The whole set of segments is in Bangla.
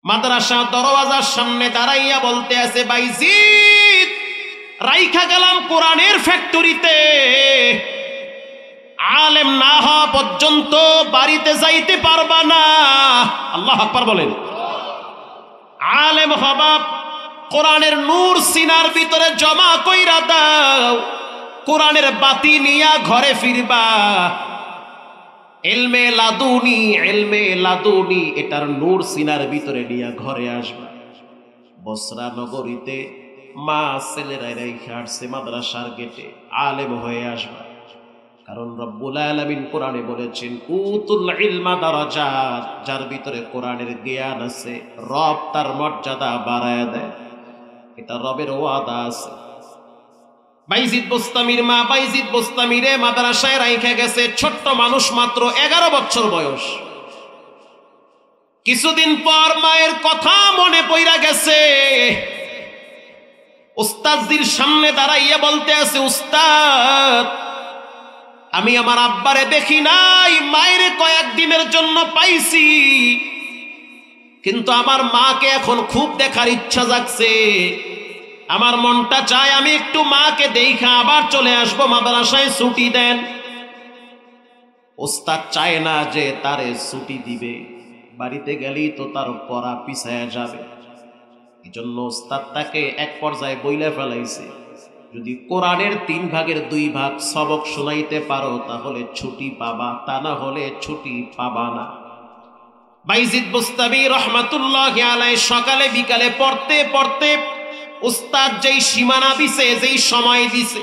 মাদ্রাসা দরওয়াজার সামনে দাঁড়াইয়া বলতে আছে, বাইজিদ রাইখা গেলাম কোরআনের ফ্যাক্টরিতে, আলেম না হওয়া পর্যন্ত বাড়িতে যাইতে পারবা না। আল্লাহু আকবার বলেন। আলেম হবা, কোরআনের নূর সিনার ভিতরে জমা কইরা দাও, কোরআনের বাতি নিয়া ঘরে ফিরবা। ইলমে লাদুনি এটার নূর সিনার ভিতরে নিয়া ঘরে আসবা। বসরা নগরীতে মা ছেলেরা রেখে আসছে মাদ্রাসার গেটে, আলেম হয়ে আসবা। কারণ রব্বুল আলামিন কোরআনে বলেছেন, উতুল ইলমা দারাজাত, যার ভিতরে কোরআনের জ্ঞান আছে রব তার মর্যাদা বাড়ায় দেয়। এটা রবের ওয়াদা আছে। বাইজিদ বোস্তামির মা বাইজিদ বোস্তামিরে মাদ্রাসায় রাইখা গেছে, ছোট্ট মানুষ, মাত্র 11 বছর বয়স। কিছুদিন পর মায়ের কথা মনে পইরা গেছে। উস্তাদজির সামনে দাঁড়াইয়া বলতে আছে, উস্তাদ আমি আমার আব্বারে দেখি নাই, মায়ের কয়েকদিনের জন্য পাইছি, কিন্তু আমার মাকে এখন খুব দেখার ইচ্ছা জাগছে। আমার মনটা চায় আমি একটু মাকে দেখা আবার চলে আসবো, মাদ্রাসায় ছুটি দেন। ওস্তাদ চায় না যে তারে ছুটি দিবে, বাড়িতে গেলেই তো তার পড়া পিছায়া যাবে। এই জন্য ওস্তাদ তাকে এক পর্যায়ে বইলে ফেলাইছে, যদি কোরআনের 3 ভাগের 2 ভাগ সবক শোনাইতে পারো তাহলে ছুটি পাবা, তা না হলে ছুটি পাবা না। বাইজিদ বুস্তামি রহমাতুল্লাহি আলাইহি সকালে বিকালে পড়তে পড়তে উস্তাদ যেই সীমানা দিছে, যেই সময় দিছে,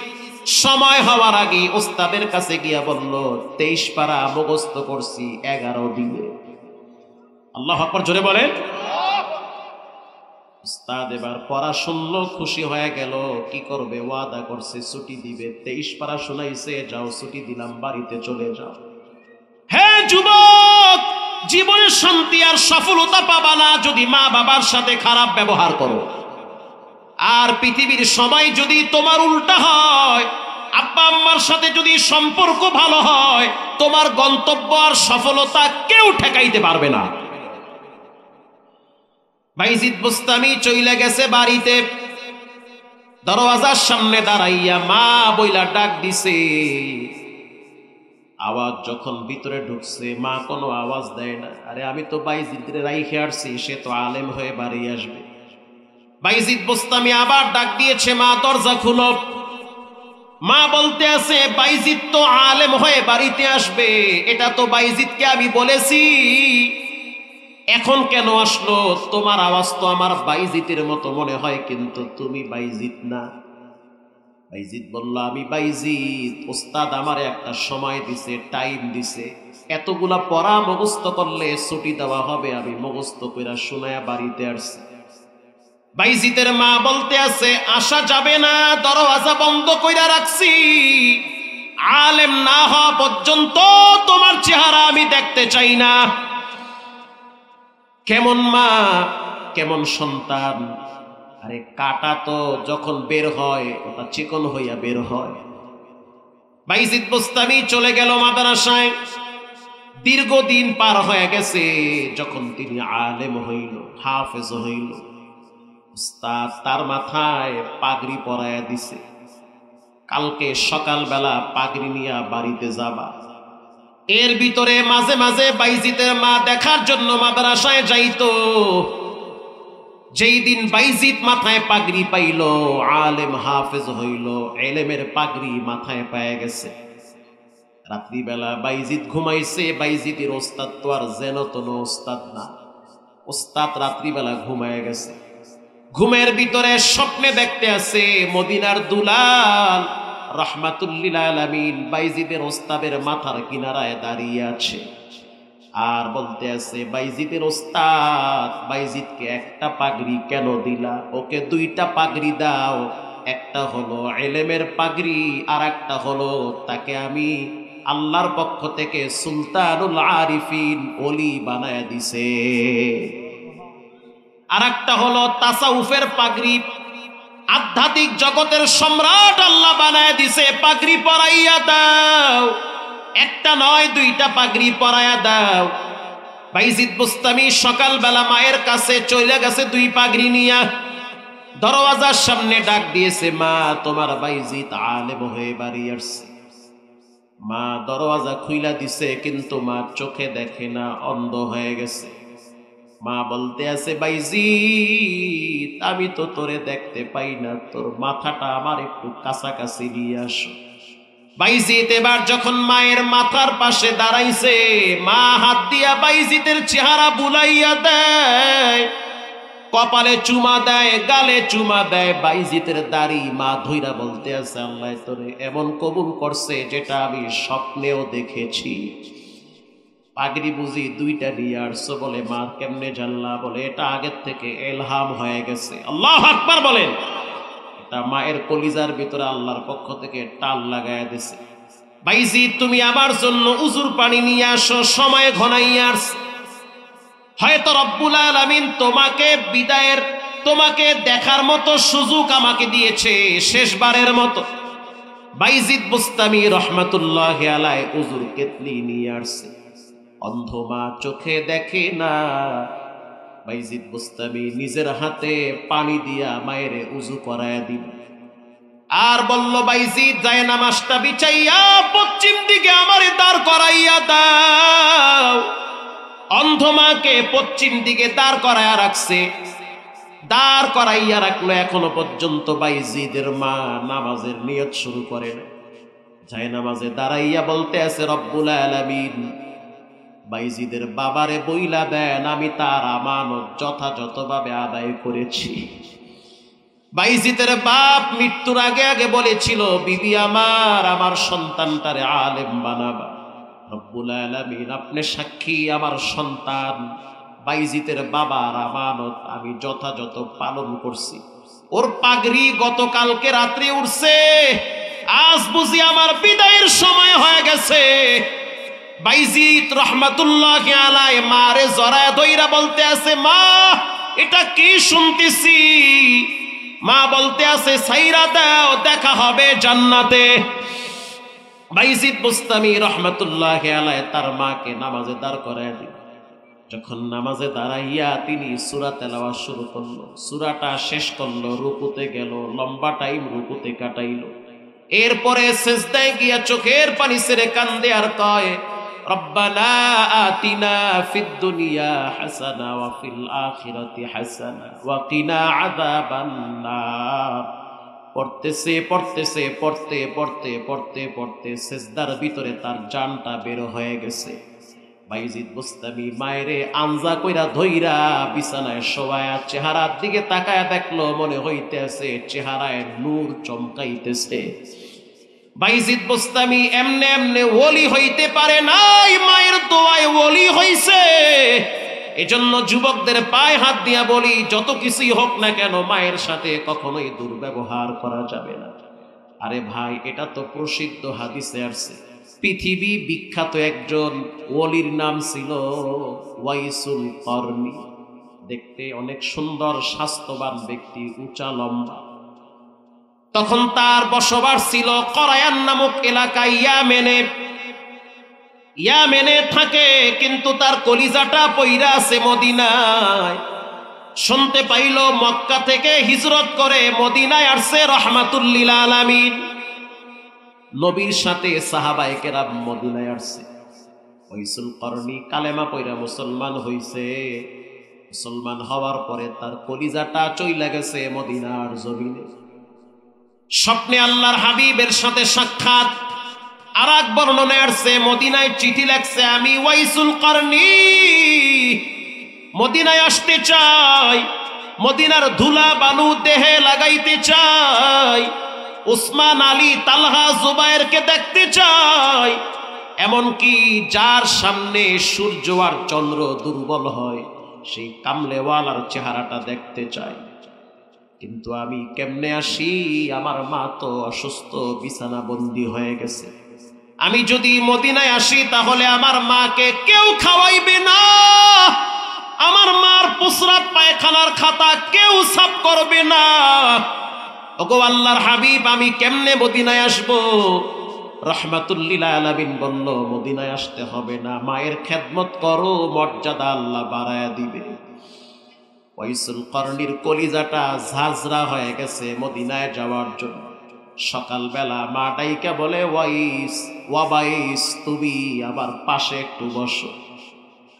সময় হওয়ার আগে উস্তাদের কাছে গিয়া বলল, 23 পারা মুখস্থ করছি 11 দিনে। আল্লাহু আকবার জোরে বলেন। উস্তাদ এবার পড়া শুনলো, খুশি হয়ে গেল। কি করবে? ওয়াদা করছে ছুটি দিবে। 23 পারা শোনাইছে, যাও ছুটি দিলাম, বাড়িতে চলে যাও। হ্যাঁ যুবক, জীবনে শান্তি আর সফলতা পাবা না যদি মা বাবার সাথে খারাপ ব্যবহার করো। আর পৃথিবীর সবাই যদি তোমার উল্টা হয়, আব্বা আম্মার সাথে যদি সম্পর্ক ভালো হয়, তোমার গন্তব্য আর সফলতা কেউ ঠেকাইতে পারবে না। বাইজিদ বুস্তামি চইলা গেছে বাড়িতে, দরওয়াজার সামনে দাঁড়াইয়া মা বইলা ডাক দিছে। আওয়াজ যখন ভিতরে ঢুকছে, মা কোনো আওয়াজ দেয় না। আরে আমি তো বাইজিদরে রাইখে আসছি, সে তো আলেম হয়ে বাড়ি আসবে। বাইজিদ বুস্তামি আবার ডাক দিয়েছে, মা দরজা খুলো। মা বলতে আছে, বাইজিদ তো আলেম হয়ে বাড়িতে আসবে, এটা তো বাইজিদকে আমি বলেছি, এখন কেন আসলো? তোমার আওয়াজ তো আমার বাইজিদের মতো মনে হয়, কিন্তু তুমি বাইজিদ না। বাইজিদ বলল, আমি বাইজিদ। ওস্তাদ আমারে একটা সময় দিছে, টাইম দিছে, এতগুলা পড়া মুখস্থ করলে ছুটি দেওয়া হবে, আমি মুখস্থ কইরা শোনায়া বাড়িতে আসছি। বাইজিদের মা বলতে আছে, আসা যাবে না, দরওয়াজা বন্ধ কইরা রাখছি, আলেম না হওয়া পর্যন্ত তোমার চেহারা আমি দেখতে চাই না। কেমন মা, কেমন সন্তান! আরে কাটা তো যখন বের হয় ওটা চিকন হইয়া বের হয়। বাইজিদ বুস্তামি চলে গেল মাদ্রাসায়। দীর্ঘদিন পার হয়ে গেছে, যখন তিনি আলেম হইল, হাফেজ হইল, উস্তাদ তার মাথায় পাগড়ি পরাইয়া দিছে, কালকে সকালবেলা পাগড়ি নিয়ে বাড়িতে যাবা। এর ভিতরে মাঝে মাঝে বাইজিদের মা দেখার জন্য মাদ্রাসায় যাইতো। যেই দিন বাইজিদ মাথায় পাগড়ি পাইল, আলেম হাফেজ হইল, এলেমের পাগড়ি মাথায় পায়ে গেছে, রাত্রিবেলা বাইজিদ ঘুমাইছে। বাইজিদের ওস্তাদ তো আর যেন তেন ওস্তাদ না, ওস্তাদ রাত্রিবেলা ঘুমায় গেছে। ঘুমের ভিতরে স্বপ্নে দেখতে আছে মদিনার দুলাল রাহমাতুল্লিল আলামিন বাইজিদের ওস্তাদের মাথার কিনারায় দাঁড়িয়ে আছে, আর বলতে আছে, বাইজিদের ওস্তাদ, বাইজিদকে একটা পাগড়ি কেন দিলা? ওকে 2টা পাগড়ি দাও, একটা হলো এলেমের পাগড়ি, আর একটা হলো তাকে আমি আল্লাহর পক্ষ থেকে সুলতানুল আরিফিন ওলি বানায়া দিছে, আর একটা হলো তাসাউফের পাগড়ি, আধ্যাত্মিক জগতের সম্রাট আল্লাহ বানায় দিছে। পাগড়ি পরাইয়া দাও, একটা নয় 2টা পাগড়ি পরাইয়া দাও। বাইজিদ বুস্তামি সকালবেলা মায়ের কাছে চলে গেছে দুই পাগড়ি নিয়া, দরওয়াজার সামনে ডাক দিয়েছে, মা তোমার বাইজিদ আলেম হয়ে বাড়ি আসছে। মা দরওয়াজা খুইলা দিছে, কিন্তু মা চোখে দেখে না, অন্ধ হয়ে গেছে। মা বলতে আছে, বাইজিদ আমি তো তোরে দেখতে পাই না, তোর মাথাটা আমার একটু কাছাকাছি নিয়ে আসো। বাইজিদ এবার যখন মায়ের মাথার পাশে দাঁড়াইছে, মা হাত দিয়া বাইজিদের চেহারা বুলাইয়া দেয়, কপালে চুমা দেয়, গালে চুমা দেয়। বাইজিদের দাড়ি মা ধইরা বলতে আছে, আল্লাহ তোরে এমন কবুল করছে যেটা আমি স্বপ্নেও দেখেছি। পাগড়ি বুঝি দুইটা নিয়ে আসছো? বলে মা কেমনে জানলা? বলে এটা আগের থেকে এলহাম হয়ে গেছে। আল্লাহু আকবার বলেন। এটা মায়ের কলিজার ভিতরে আল্লাহর পক্ষ থেকে টাল লাগায় দিছে। বাইজিদ তুমি আমার জন্য উজুর পানি নিয়ে আসো, সময় ঘনাইয়া আসছে। হয়তো রব্বুল আলামিন তোমাকে বিদায়ের, তোমাকে দেখার মতো সুযোগ আমাকে দিয়েছে শেষবারের মতো। বাইজিদ বুস্তামি রহমাতুল্লাহি আলাইহি উজুর কেতলি নিয়ে আসছে। অন্ধ মা চোখে দেখে না। বাইজিদ বুস্তামি নিজের হাতে পানি দিয়া মায়ের উজু করায়া দিল, আর বলল, বাইজিদ যায় নামাজটা বিছাইয়া পশ্চিম দিকে আমারে দাঁড় করাইয়া দাও। অন্ধ মাকে পশ্চিম দিকে দাঁড় করাইয়া রাখছে, দাঁড় করাইয়া রাখলো। এখনো পর্যন্ত বাইজিদের মা নামাজের নিয়ত শুরু করে না। যায় নামাজে দাঁড়াইয়া বলতে আছে, রব্বুল আলামিন বাইজিদের বাবারে বইলা দেন আমি তার আমানত যথাযথভাবে আদায় করেছি। বাইজিদের বাপ মৃত্যুর আগে আগে বলেছিল, বিবি আমার সন্তানটারে আলেম বানাবা। রব্বুল আলামিন আপনি সাক্ষী, আমার সন্তান বাইজিদের বাবার আমানত আমি যথাযথ পালন করছি। ওর পাগড়ি গতকালকে রাত্রে উঠছে, আজ বুঝি আমার বিদায়ের সময় হয়ে গেছে। বাইজিদ রহমাতুল্লাহি আলাইহি মারে জড়ায় ধইরা বলতে আছে, মা এটা কি শুনতেছি? মা বলতে আছে, ছাইরা দাও, দেখা হবে জান্নাতে। বাইজিদ বুস্তামি রহমাতুল্লাহি আলাইহি তার মাকে নামাজে দাঁড় করায় দিল। যখন নামাজে দাঁড়াইয়া তিনি সূরা তেলাওয়াত শুরু করলো, সূরাটা শেষ করলো, রুকুতে গেল, লম্বা টাইম রুকুতে কাটাইল। এরপরে সিজদায় গিয়া চোখের পানি ছেড়ে কান্দে আর কয়, রব্বানা আতিনা ফিদ দুনিয়া হাসানা ওয়া ফিল আখিরাতি হাসানা ওয়া কিনা আযাবান নার। পড়তেছে পড়তেছে পড়তে পড়তে পড়তে পড়তে সিজদার ভিতরে তার জানটা বের হয়ে গেছে। বাইজিদ বুস্তামি মায়েরে আনজা কইরা ধইরা বিছানায় শোয়ায়া চেহারার দিকে তাকায়া দেখলো, মনে হইতেছে চেহারায় নূর চমকাইতেছে। বাইজিদ বুস্তামি এমনে এমনে ওলি হইতে পারে নাই, মায়ের দোয়ায় ওলি হইছে। এজন্য যুবকদের পায়ে হাত দিয়া বলি, যত কিছুই হোক না কেন মায়ের সাথে কখনোই দুর্ব্যবহার করা যাবে না। আরে ভাই, এটা তো প্রসিদ্ধ হাদিসে আসছে। পৃথিবী বিখ্যাত একজন ওলির নাম ছিল ওয়াইসুল করনি। দেখতে অনেক সুন্দর, স্বাস্থ্যবান ব্যক্তি, উঁচা লম্বা। তখন তার বসবাস ছিল করায়ান নামক এলাকায়, ইয়ামেনে থাকে, কিন্তু তার কলিজাটা পইরা আছে মদিনায়। শুনতে পাইল মক্কা থেকে হিজরত করে মদিনায় আসছে রহমাতুল লিল আলামিন। নবীর সাথে সাহাবায়ে কেরাম মদিনায় আসছে। ওয়াইসুল করনি কালেমা পয়রা মুসলমান হইছে। মুসলমান হওয়ার পরে তার কলিজাটা চইলা গেছে মদিনার জমিনে। স্বপ্নে আল্লাহর হাবিবের সাথে সাক্ষাৎ। আর এক বর্ণনায় আসছে, মদিনায় চিঠি লেখছে, আমি ওয়াইসুল করনি মদিনায় আসতে চাই, মদিনার ধুলা বালু দেহে লাগাইতে চাই, উসমান আলী তালহা জুবায়েরকে দেখতে চাই, এমনকি যার সামনে সূর্য আর চন্দ্র দুর্বল হয় সেই কামলেওয়ালার চেহারাটা দেখতে চাই। কিন্তু আমি কেমনে আসি? আমার মা তো অসুস্থ, বিছানা বন্দী হয়ে গেছে। আমি যদি মদিনায় আসি তাহলে আমার মাকে কেউ খাওয়াইবে না, আমার মার প্রস্রাব পায়খানার খাতা কেউ সাফ করবে না। ওগো আল্লাহর হাবিব, আমি কেমনে মদিনায় আসবো? রাহমাতুল লিল আলামিন বলল, মদিনায় আসতে হবে না, মায়ের খেদমত করো, মর্যাদা আল্লাহ বাড়ায়া দিবে। ওয়াইসুল করনির কলিজাটা ঝাঁঝরা হয়ে গেছে মদিনায় যাওয়ার জন্য। সকালবেলা মা ডাইকা বলে, ওয়াবাইস, তুমি আবার পাশে একটু বসো।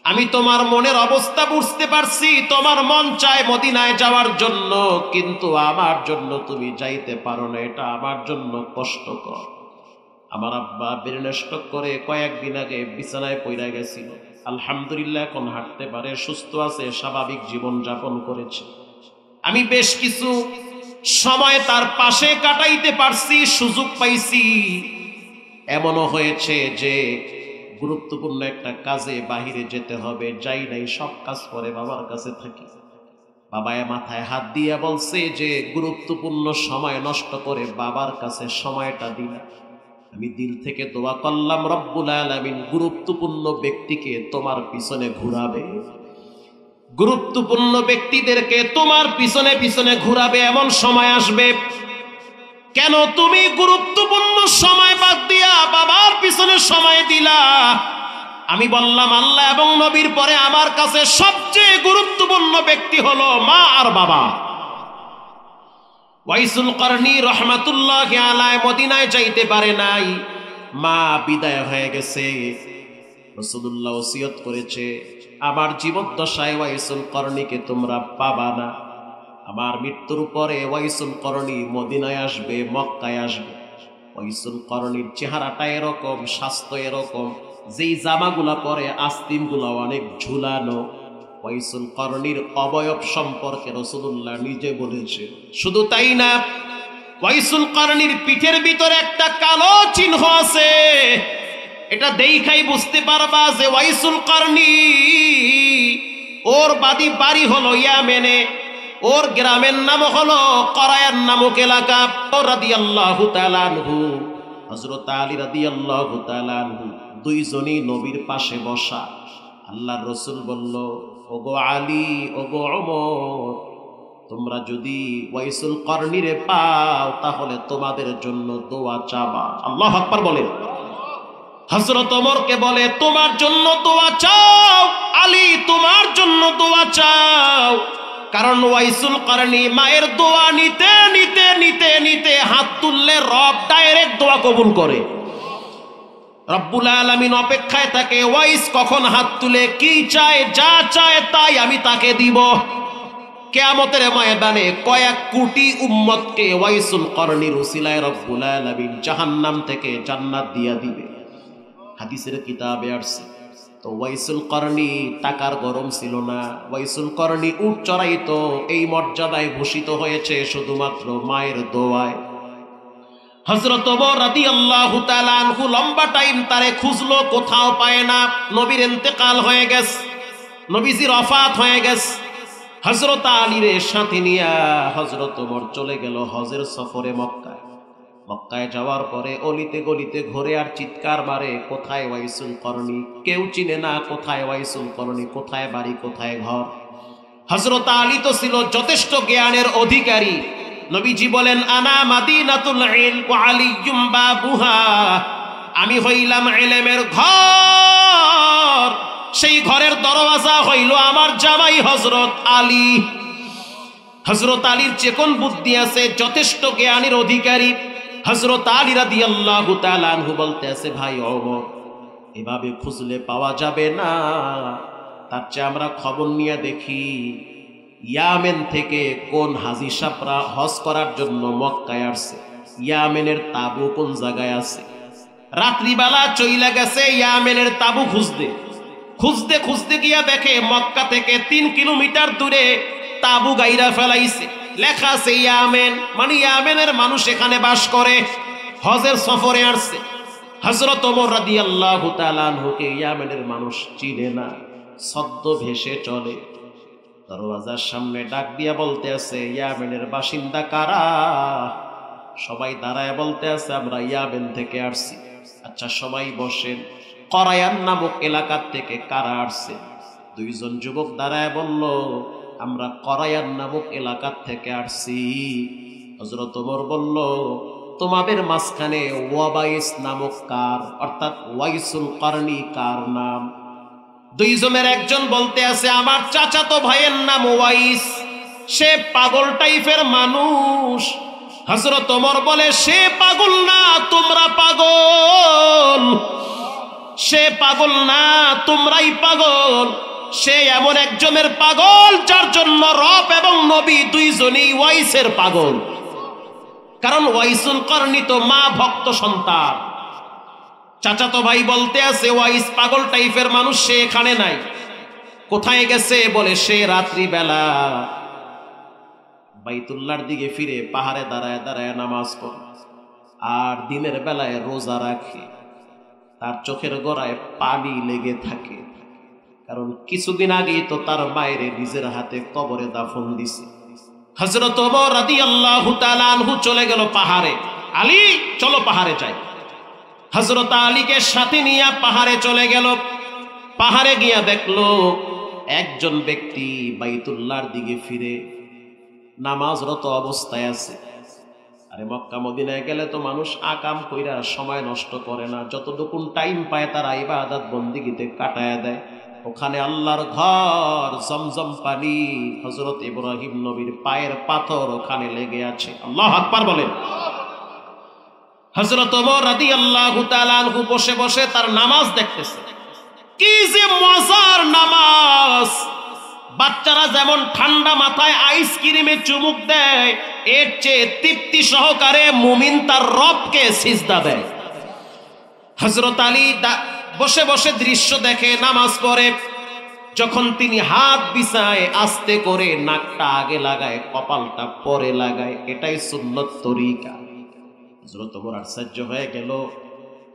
আমি তোমার মনের অবস্থা বুঝতে পারছি, তোমার মন চায় মদিনায় যাওয়ার জন্য, কিন্তু আমার জন্য তুমি যাইতে পারো না, এটা আমার জন্য কষ্টকর। আমার আব্বা ব্রেন স্ট্রোক করে কয়েকদিন আগে বিছানায় পড়ে গেছিল। আলহামদুলিল্লাহ এখন হাঁটতে পারে, সুস্থ আছে, স্বাভাবিক জীবন যাপন করেছে। আমি বেশ কিছু সময় তার পাশে কাটাইতে পারছি, সুযোগ পাইছি। এমনও হয়েছে যে গুরুত্বপূর্ণ একটা কাজে বাহিরে যেতে হবে, যাই নাই, সব কাজ করে বাবার কাছে থাকি। বাবায় মাথায় হাত দিয়ে বলছে যে গুরুত্বপূর্ণ সময় নষ্ট করে বাবার কাছে সময়টা দিলা। আমি দিল থেকে দোয়া করলাম, রব্বুল আলামিন গুরুত্বপূর্ণ ব্যক্তিকে তোমার পিছনে ঘুরাবে, গুরুত্বপূর্ণ ব্যক্তিদেরকে তোমার পিছনে পিছনে ঘুরাবে, এমন সময় আসবে। কেন তুমি গুরুত্বপূর্ণ সময় বাদ দিয়া বাবার পিছনে সময় দিলা? আমি বললাম, আল্লাহ এবং নবীর পরে আমার কাছে সবচেয়ে গুরুত্বপূর্ণ ব্যক্তি হলো মা আর বাবা। ওয়াইসুল করনি রহমাতুল্লাহি আলাইহি মদিনায় যাইতে পারে নাই, মা বিদায় হয়ে গেছে। রাসূলুল্লাহ ওসিয়ত করেছে, আমার জীবদ্দশায় ওয়াইসুল করনিকে তোমরা পাবা না, আমার মৃত্যুর পরে ওয়াইসুল করনি মদিনায় আসবে, মক্কায় আসবে। ওয়াইসুল করনির চেহারাটা এরকম, স্বাস্থ্য এরকম, যেই জামাগুলা পরে আস্তিনগুলা অনেক ঝুলানো। ওয়াইসুল করনির অবয়ব সম্পর্কে রাসূলুল্লাহ নিজে বলেছে। শুধু তাই না, ওয়াইসুল করনির পিঠের ভিতরে একটা কালো চিহ্ন আছে, এটা দেখাই বুঝতে পারবা যে ওয়াইসুল করনি, ওর বাড়ি হলো ইয়ামেনে, ওর গ্রামের নাম হলো করায়ান নামক এলাকা। রাদিয়াল্লাহু তাআলা আনহু, হযরত আলী রাদিয়াল্লাহু তাআলা আনহু দুইজনই নবীর পাশে বসা। আল্লাহর রাসূল বলল, ওগো আলী, ওগো ওমর, তোমরা যদি ওয়াইসুল করনিরে পাও তাহলে তোমাদের জন্য দোয়া চাবা। আল্লাহু আকবার বলেন। হযরত ওমরকে বলে, তোমার জন্য দোয়া চাও আলী, তোমার জন্য দোয়া চাও। কারণ ওয়াইসুল করনি মায়ের দোয়া নিতে নিতে নিতে নিতে হাত তুললে রব ডাইরেক্ট দোয়া কবুল করে। রব্বুল আলামিন অপেক্ষায় থাকে ওয়াইস কখন হাত তুলে কি চায়, যা চায় তাই আমি তাকে দিব। কিয়ামতের ময়দানে কয়েক কোটি উম্মতকে ওয়াইসুল করনির উসিলায় রব্বুল আলামিন জাহান্নাম থেকে জান্নাত দিয়া দিবে। হাদিসের কিতাবে আসছে। তো ওয়াইসুল করনি টাকার গরম ছিল না, ওয়াইসুল করনি উট চড়াইতো, এই মর্যাদায় ভূষিত হয়েছে শুধুমাত্র মায়ের দোয়ায়। হযরত ওমর রাদিয়াল্লাহু তাআলা আনহু লম্বা টাইম তারে খুঁজলো, কোথাও পায় না। নবীর ইন্তেকাল হয়ে গেছে, নবীজির ওফাত হয়ে গেছে। হযরত আলীর সাথে নিয়া হযরত ওমর চলে গেল হজের সফরে মক্কায়। মক্কায় যাওয়ার পরে অলিতে গলিতে ঘুরে আর চিৎকার মারে, কোথায় ওয়াইসুল করনি? কেউ চিনে না কোথায় ওয়াইসুল করনি, কোথায় বাড়ি, কোথায় ঘর। হযরত আলী তো ছিল যথেষ্ট জ্ঞানের অধিকারী। নবীজি বলেন, আনা মাদিনাতুল ইলম ওয়া আলিয়্যুম বাবুহা, আমি হইলাম ইলমের ঘর, সেই ঘরের দরওয়াজা হইল আমার জামাই হযরত আলী। হযরত আলীর চেকন বুদ্ধি আছে, যথেষ্ট জ্ঞানের অধিকারী। হযরত আলী রাদিয়াল্লাহু তাআলা আনহু বলতে আছে, ভাই ওমর, এভাবে খুঁজলে পাওয়া যাবে না, তার চেয়ে আমরা খবর নিয়ে দেখি ইয়ামেন থেকে কোন হাজী সাহেবরা হজ করার জন্য মক্কায় আসছে, ইয়ামেনের তাবু কোন জায়গায় আছে। রাত্রিবেলা চইলা গেছে ইয়ামেনের তাবু খুঁজতে খুঁজতে খুঁজতে গিয়া দেখে মক্কা থেকে 3 কিলোমিটার দূরে তাবু গাইরা ফেলাইছে, লেখা আছে ইয়ামেন, মানে ইয়ামেনের মানুষ এখানে বাস করে, হজের সফরে আসছে। হযরত ওমর রাদিয়াল্লাহু তাআলা আনহুকে ইয়ামেনের মানুষ চিনে না, সদ্য ভেসে চলে। দরওয়াজার সামনে ডাক দিয়া বলতে আছে, ইয়ামেনের বাসিন্দা কারা? সবাই দাঁড়ায় বলতে আছে, আমরা ইয়ামেন থেকে আসছি। আচ্ছা সবাই বসেন, করায়ান নামক এলাকার থেকে কারা আসছে? 2 জন যুবক দাঁড়ায় বলল, আমরা করায়ান নামক এলাকার থেকে আসছি। হযরত ওমর বলল, তোমাদের মাঝখানে ওয়াবাইস নামক কার, অর্থাৎ ওয়াইসুল করনি কার নাম? দুইজনের একজন বলতে আছে আমার চাচাতো ভাইয়ের নাম ওয়াইস, সে পাগল টাইপের মানুষ। হযরত ওমর বলে সে পাগল না, তোমরা পাগল। সে পাগল না, তোমরাই পাগল। সে এমন একজনের পাগল যার জন্য রব এবং নবী দুইজনই ওয়াইসের পাগল। কারণ ওয়াইসুল করনি তো মা ভক্ত সন্তান। চাচাতো ভাই বলতে আছে ওয়াইস পাগল টাইপের মানুষ, সে এখানে নাই। কোথায় গেছে? বলে সে রাত্রিবেলা বাইতুল্লাহর দিকে ফিরে পাহাড়ে দাঁড়ায় দাঁড়ায় নামাজ পড়ে, আর দিনের বেলায় রোজা রাখে। তার চোখের গোড়ায় পানি লেগে থাকে, কারণ কিছুদিন আগেই তো তার মায়ের নিজের হাতে কবরে দাফন দিছে। হযরত ওমর রাদিয়াল্লাহু তাআলা আনহু চলে গেল পাহাড়ে। আলী চলো পাহাড়ে যাই। হযরত আলীকে সাথে নিয়ে পাহাড়ে চলে গেল। পাহাড়ে গিয়া দেখলো একজন ব্যক্তি বাইতুল্লাহর দিকে ফিরে নামাজরত অবস্থায় আছে। আরে মক্কা মদিনায় গেলে তো মানুষ আকাম কইরা সময় নষ্ট করে না, যতটুকু টাইম পায় তারা ইবাদত বন্দেগীতে কাটায় দেয়। ওখানে আল্লাহর ঘর, জমজম পানি, হযরত ইব্রাহিম নবীর পায়ের পাথর ওখানে লেগে আছে। আল্লাহু আকবার বলেন। হযরত ওমর রাদিয়াল্লাহু তাআলা আনহু বসে বসে তার নামাজ দেখতেছে। কি যে মজার নামাজ! বাচ্চারা যেমন ঠান্ডা মাথায় আইসক্রিমে চুমুক দেয়, এর চেয়ে তৃপ্তি সহকারে মুমিন তার রবকে সিজদা দেয়। হযরত আলী বসে বসে দৃশ্য দেখে, নামাজ পড়ে। যখন তিনি হাত বিছায় আস্তে করে নাকটা আগে লাগায়, কপালটা পরে লাগায়, এটাই সুন্নত তরিকা। হযরত ওমর আশ্চর্য হয়ে গেল,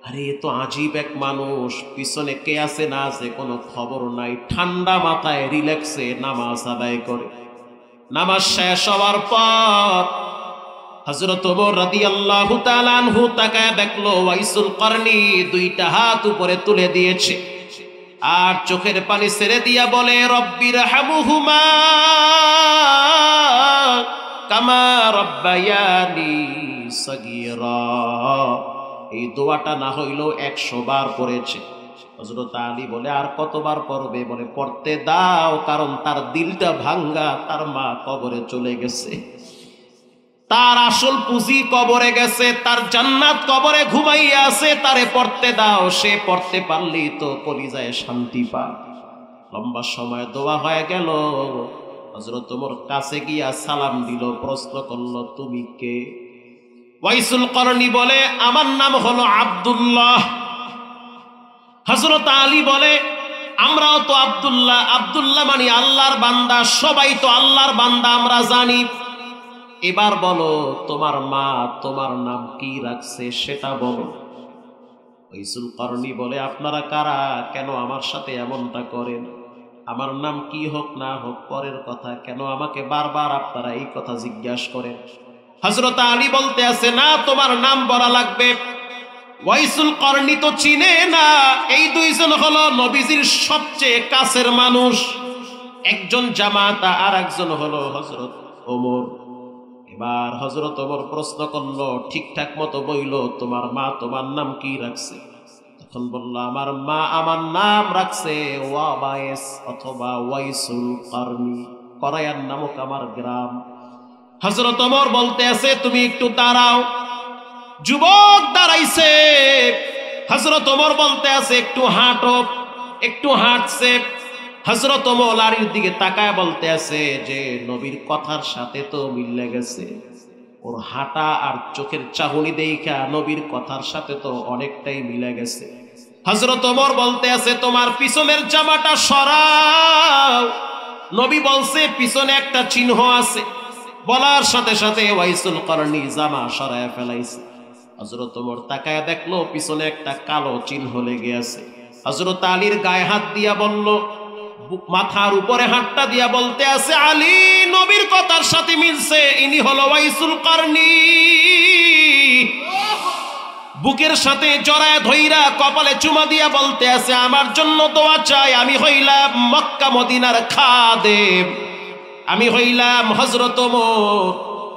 আরে এ তো আজীব এক মানুষ, পিছনে কে আছে না আছে কোনো খবর নাই, ঠান্ডা মাথায় রিল্যাক্সে নামাজ আদায় করে। নামাজ শেষ হওয়ার পর হযরত ওমর রাদিয়াল্লাহু তাআলা আনহু তাকায় দেখলো ওয়াইসুল করনি দুইটা হাত উপরে তুলে দিয়েছে, আর চোখের পানি ছেড়ে দিয়া বলে রব্বির হামুহুমা কামা রব্বায়ানি সগীরা। এই দোয়াটা না হইলেও 100 বার পড়েছে। হযরত আলী বলে আর কতবার পড়বে? বলে পড়তে দাও, কারণ তার দিলটা ভাঙ্গা, তার মা কবরে চলে গেছে, তার আসল পুঁজি কবরে গেছে, তার জান্নাত কবরে ঘুমাইয়া আছে, তারে পড়তে দাও, সে পড়তে পারলেই তো কলিজায় শান্তি পায়। লম্বা সময় দোয়া হয়ে গেল। হযরত ওমর কাছে গিয়া সালাম দিল, প্রশ্ন করলো তুমি কে? ওয়াইসুল করনি বলে আমার নাম হলো আব্দুল্লাহ। হযরত আলী বলে আমরাও তো আব্দুল্লাহ। আব্দুল্লাহ মানে আল্লাহর বান্দা, সবাই তো আল্লাহর বান্দা আমরা জানি। এবার বলো তোমার মা তোমার নাম কি রাখছে সেটা বলো। ওয়াইসুল করনি বলে আপনারা কারা? কেন আমার সাথে এমনটা করেন? আমার নাম কি হোক না হোক পরের কথা, কেন আমাকে বারবার আপনারা এই কথা জিজ্ঞাসা করেন? হযরত আলী বলতে আছে না, তোমার নাম বলা লাগবে। ওয়াইসুল করনি তো চিনে না। এই দুইজন হলো নবীজির সবচেয়ে কাছের মানুষ, একজন জামাতা আর একজন হলো হযরত ওমর। এবার হযরত ওমর প্রশ্ন করলো, ঠিকঠাক মতো বইল তোমার মা তোমার নাম কি রাখছে? তখন বলল আমার মা আমার নাম রাখছে ওয়াবাইস অথবা ওয়াইসুল করনি, করায়ান নামক আমার গ্রাম। হযরত ওমর বলতে আছে তুমি একটু দাঁড়াও। যুবক দাঁড়াইছে। হযরত ওমর বলতে আছে একটু হাঁটো। একটু হাঁটছে। হযরত ওমর আলীর দিকে তাকায় বলতে আছে যে নবীর কথার সাথে তো মিলে গেছে, ওর হাঁটা আর চোখের চাহনি দেখা নবীর কথার সাথে তো অনেকটাই মিলে গেছে। হযরত ওমর বলতে আছে তোমার পিছনের জামাটা সরাও। নবী বলছে পিছনে একটা চিহ্ন আছে। বলার সাথে সাথে ওয়াইসুল করনি জামা সরায় ফেলাইছে। হযরত ওমর তাকায় দেখলো পিছনে একটা কালো চিহ্ন লেগে আছে। হযরত আলীর গায়ে হাত দিয়া বলল, মাথার উপরে হাতটা দিয়া বলতে আছে আলী নবীর কথার সাথে মিলছে, ইনি হলো ওয়াইসুল করনি। বুকের সাথে জড়ায় ধইরা কপালে চুমা দিয়া বলতে আছে আমার জন্য দোয়া চাই, আমি হইলাম মক্কা মদিনার খাদেম, আমি হইলাম হযরত ওমর,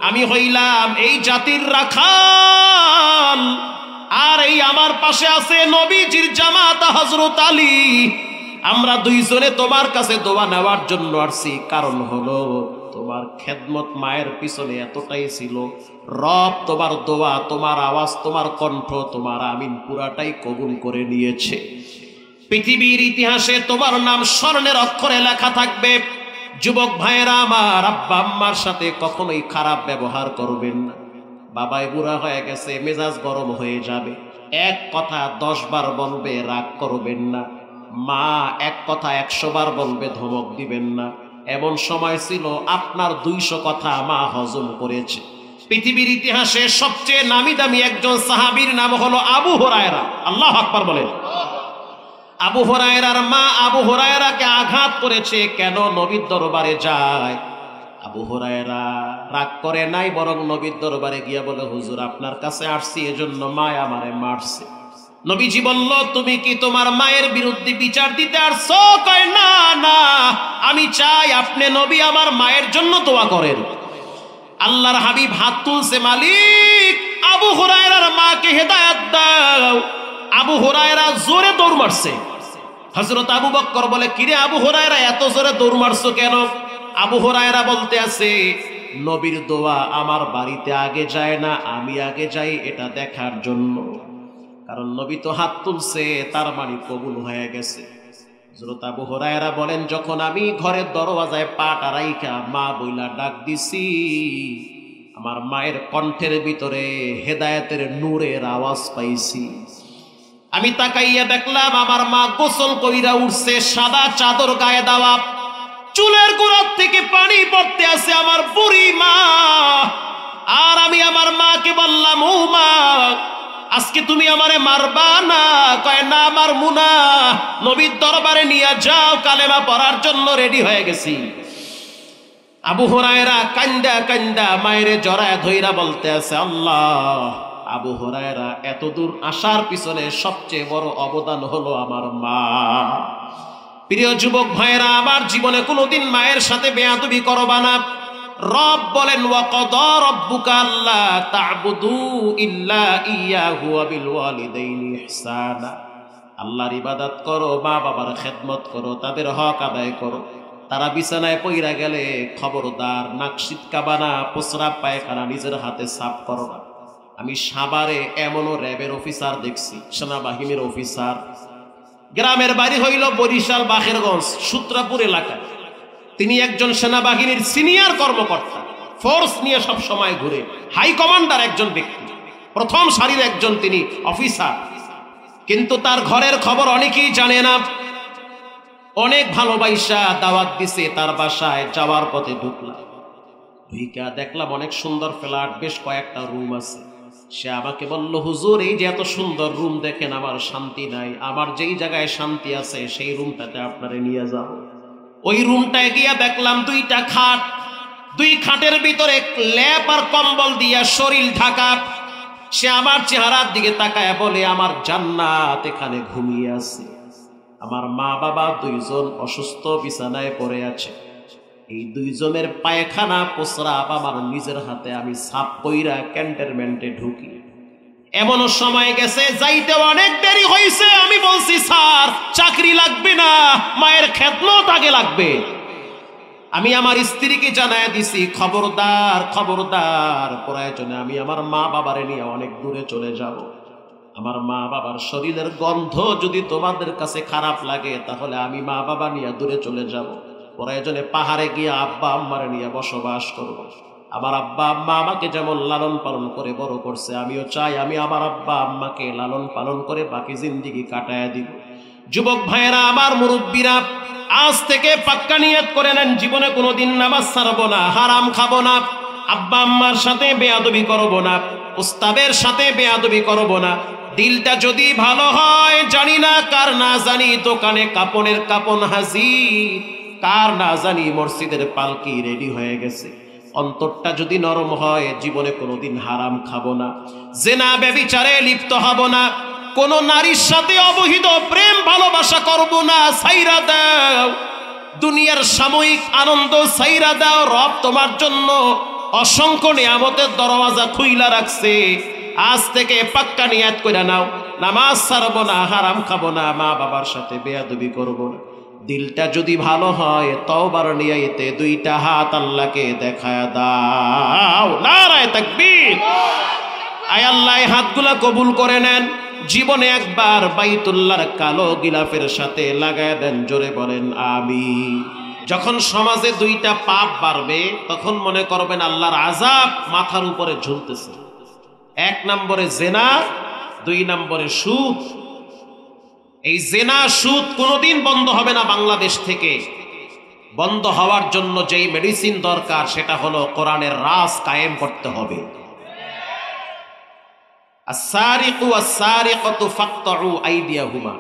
আমি হইলাম এই জাতির রাখাল। বিলাল, আর এই আমার পাশে আছে নবীজির জামাতা হযরত আলী। আমরা দুইজনে তোমার কাছে দোয়া নেওয়ার জন্য আসছি। কারণ হলো তোমার খেদমত মায়ের পিছনে এতটাই ছিল, রব তোমার দোয়া, তোমার আওয়াজ, তোমার কণ্ঠ, তোমার আমিন পুরাটাই কবুল করে নিয়েছে। পৃথিবীর ইতিহাসে তোমার নাম স্বর্ণের অক্ষরে লেখা থাকবে। যুবক ভাইয়েরা আমার, আব্বা আম্মার সাথে কখনোই খারাপ ব্যবহার করবেন না। বাবাই বুড়া হয়ে গেছে, মেজাজ গরম হয়ে যাবে, এক কথা 10 বার বলবে, রাগ করবেন না। মা এক কথা 100 বার বলবে, ধমক দিবেন না। এমন সময় ছিল আপনার 200 কথা মা হজম করেছে। পৃথিবীর ইতিহাসে সবচেয়ে নামি দামি একজন সাহাবীর নাম হলো আবু হুরায়রা। আল্লাহু আকবার বলেন। আবু হুরায়রার মা আবু হুরায়রাকে আঘাত করেছে। কেন? নবীর দরবারে যায়। আবু হুরায়রা রাগ করে নাই, বরং নবীর দরবারে গিয়া বলে, হুজুর আপনার কাছে আসছি, এজন্য মা আমারে মারছে। নবীজি বলল, তুমি কি তোমার মায়ের বিরুদ্ধে বিচার দিতে আসছো? কয় না না, আমি চাই আপনি নবী আমার মায়ের জন্য দোয়া করেন। আল্লাহর হাবিব হাত তুলছে, মালিক আবু হুরায়রার মাকে হেদায়েত দাও। আবু হুরায়রা জোরে দৌড় মারছে। হযরত আবু বকর বলে, কিরে আবু হুরায়রা এত জোরে দৌড় মারছো কেন? আবু হুরায়রা বলতে আছে, নবীর দোয়া আমার বাড়িতে আগে যায় না, আমি আগে যাই এটা দেখার জন্য। কারণ নবী তো হাত তুলছে, তার মানে কবুল হয়ে গেছে। হযরত আবু হুরায়রা বলেন, যখন আমি ঘরের দরওয়াজায় পাটা রাইখা মা বইলা ডাক দিছি, আমার মায়ের কণ্ঠের ভিতরে হেদায়েতের নূরের আওয়াজ পাইছি। আমি তাকাইয়া দেখলাম আমার মা গোসল কইরা উঠছে, সাদা চাদর গায়ে দেওয়া, চুলের গোড়া থেকে পানি পড়তে আছে আমার বুড়ি মা। আর আমি আমার মাকে বললাম, ও মা আজকে তুমি আমারে মারবা না? কয় না, মারমু না, নবীর দরবারে নিয়ে যাও, কালেমা পড়ার জন্য রেডি হয়ে গেছি। আবু হুরায়রা কান্দা কান্দা মায়ের জড়ায় ধইরা বলতে আছে, আল্লাহ, আবু হুরায়রা এত দূর আসার পিছনে সবচেয়ে বড় অবদান হলো আমার মা। প্রিয় যুবক ভাইরা আমার, জীবনে কোনোদিন মায়ের সাথে বেয়াদবি করবা না। রব বলেন, ওয়াকাদা রাব্বুকা আল্লা তা'বুদু ইল্লা ইয়াহু ওয়া বিল ওয়ালিদাইনি ইহসানা। আল্লাহর ইবাদত করো, মা বাবার খেদমত করো, তাদের হক আদায় করো। তারা বিছানায় পইরা গেলে খবরদার নাক সিটকাবা না, প্রস্রাব পায়খানা নিজের হাতে সাফ করো না। আমি সাভারে এমনও র্যাবের অফিসার দেখছি, সেনাবাহিনীর অফিসার, গ্রামের বাড়ি হইল বরিশাল বাখেরগঞ্জ সূত্রাপুর এলাকায়। তিনি একজন সেনাবাহিনীর সিনিয়র কর্মকর্তা, ফোর্স নিয়ে সব সময় ঘুরে, হাই কমান্ডার একজন ব্যক্তি, প্রথম সারির একজন তিনি অফিসার। কিন্তু তার ঘরের খবর অনেকেই জানে না। অনেক ভালোবাসা দাওয়াত দিছে তার বাসায়, যাওয়ার পথে ঢুকলাম, ঢুইকা দেখলাম অনেক সুন্দর ফ্ল্যাট, বেশ কয়েকটা রুম আছে। সে আমাকে বলল, হুজুর এই যে এত সুন্দর রুম দেখেন, আমার শান্তি নাই, আমার যেই জায়গায় শান্তি আছে সেই রুমটাতে আপনারে নিয়ে যাব। ওই রুমটায় গিয়া দেখলাম 2টা খাট, 2 খাটের ভিতরে লেপ আর কম্বল দিয়া শরীর ঢাকা। সে আমার চেহারার দিকে তাকায় বলে, আমার জান্নাত এখানে ঘুমিয়ে আছে। আমার মা বাবা 2 জন অসুস্থ বিছানায় পড়ে আছে। এই 2 জনের পায়খানা প্রস্রাব আমার নিজের হাতে আমি সাফ কইরা ক্যান্টনমেন্টে ঢুকি। এমনও সময় গেছে যাইতে অনেক দেরি হয়েছে, আমি বলছি, স্যার চাকরি লাগবে না, মায়ের খেদমত আগে লাগবে। আমি আমার স্ত্রীকে জানায় দিছি, খবরদার খবরদার, প্রয়োজনে আমি আমার মা বাবারে নিয়ে অনেক দূরে চলে যাব। আমার মা বাবার শরীরের গন্ধ যদি তোমাদের কাছে খারাপ লাগে, তাহলে আমি মা বাবা নিয়ে দূরে চলে যাব। প্রয়োজনে পাহাড়ে গিয়ে আব্বা আম্মারে নিয়ে বসবাস করব। আমার আব্বা আম্মা আমাকে যেমন লালন পালন করে বড় করছে, আমিও চাই আমি আমার আব্বা আম্মাকে লালন পালন করে বাকি জিন্দেগি কাটায় দিব। যুবক ভাইয়েরা আমার, মুরব্বীরা, আজ থেকে পাক্কা নিয়ত করে নেন, জীবনে কোনোদিন নামাজ ছাড়বো না, হারাম খাবো না, আব্বা আম্মার সাথে বেয়াদবি করব না, উস্তাদের সাথে বেয়াদবি করব না। দিলটা যদি ভালো হয়, জানি না কার না জানি দোকানে কাপনের কাপন হাজির, কার না জানি মসজিদের পালকি রেডি হয়ে গেছে। অন্তরটা যদি নরম হয়, জীবনে কোনোদিন হারাম খাবো না, জেনা ব্যভিচারে লিপ্ত হব না, কোন নারীর সাথে অবহিত প্রেম ভালোবাসা করব না। সাইরা দাও দুনিয়ার সাময়িক আনন্দ, সাইরা দাও। রব তোমার জন্য অসংখ্য নিয়ামতের দরওয়াজা খুইলা রাখছে। আজ থেকে পাক্কা নিয়াত কইরা নাও, নামাজ ছাড়বো না, হারাম খাবো না, মা বাবার সাথে বেয়াদবি করবো না। দিলটা যদি ভালো হয় তওবার নিয়াতে দুইটা হাত আল্লাহকে দেখায়া দাও। নারায়ে তাকবীর। আয় আল্লাহ এই হাতগুলা কবুল করে নেন। জীবনে একবার বাইতুল্লাহর কালো গিলাফের সাথে লাগায় দেন, জোরে বলেন আমিন। যখন সমাজে দুইটা পাপ বাড়বে তখন মনে করবেন আল্লাহর আযাব মাথার উপরে ঝুলতেছে। 1 নম্বরে জেনা, 2 নম্বরে সুদ। এই জেনা সুদ কোনোদিন বন্ধ হবে না বাংলাদেশ থেকে। বন্ধ হওয়ার জন্য যেই মেডিসিন দরকার সেটা হলো কোরআনের রাজ কায়েম করতে হবে। আস-সারিকু ওয়াস-সারিকাতু ফাকতাউ আইদিয়াহুমা,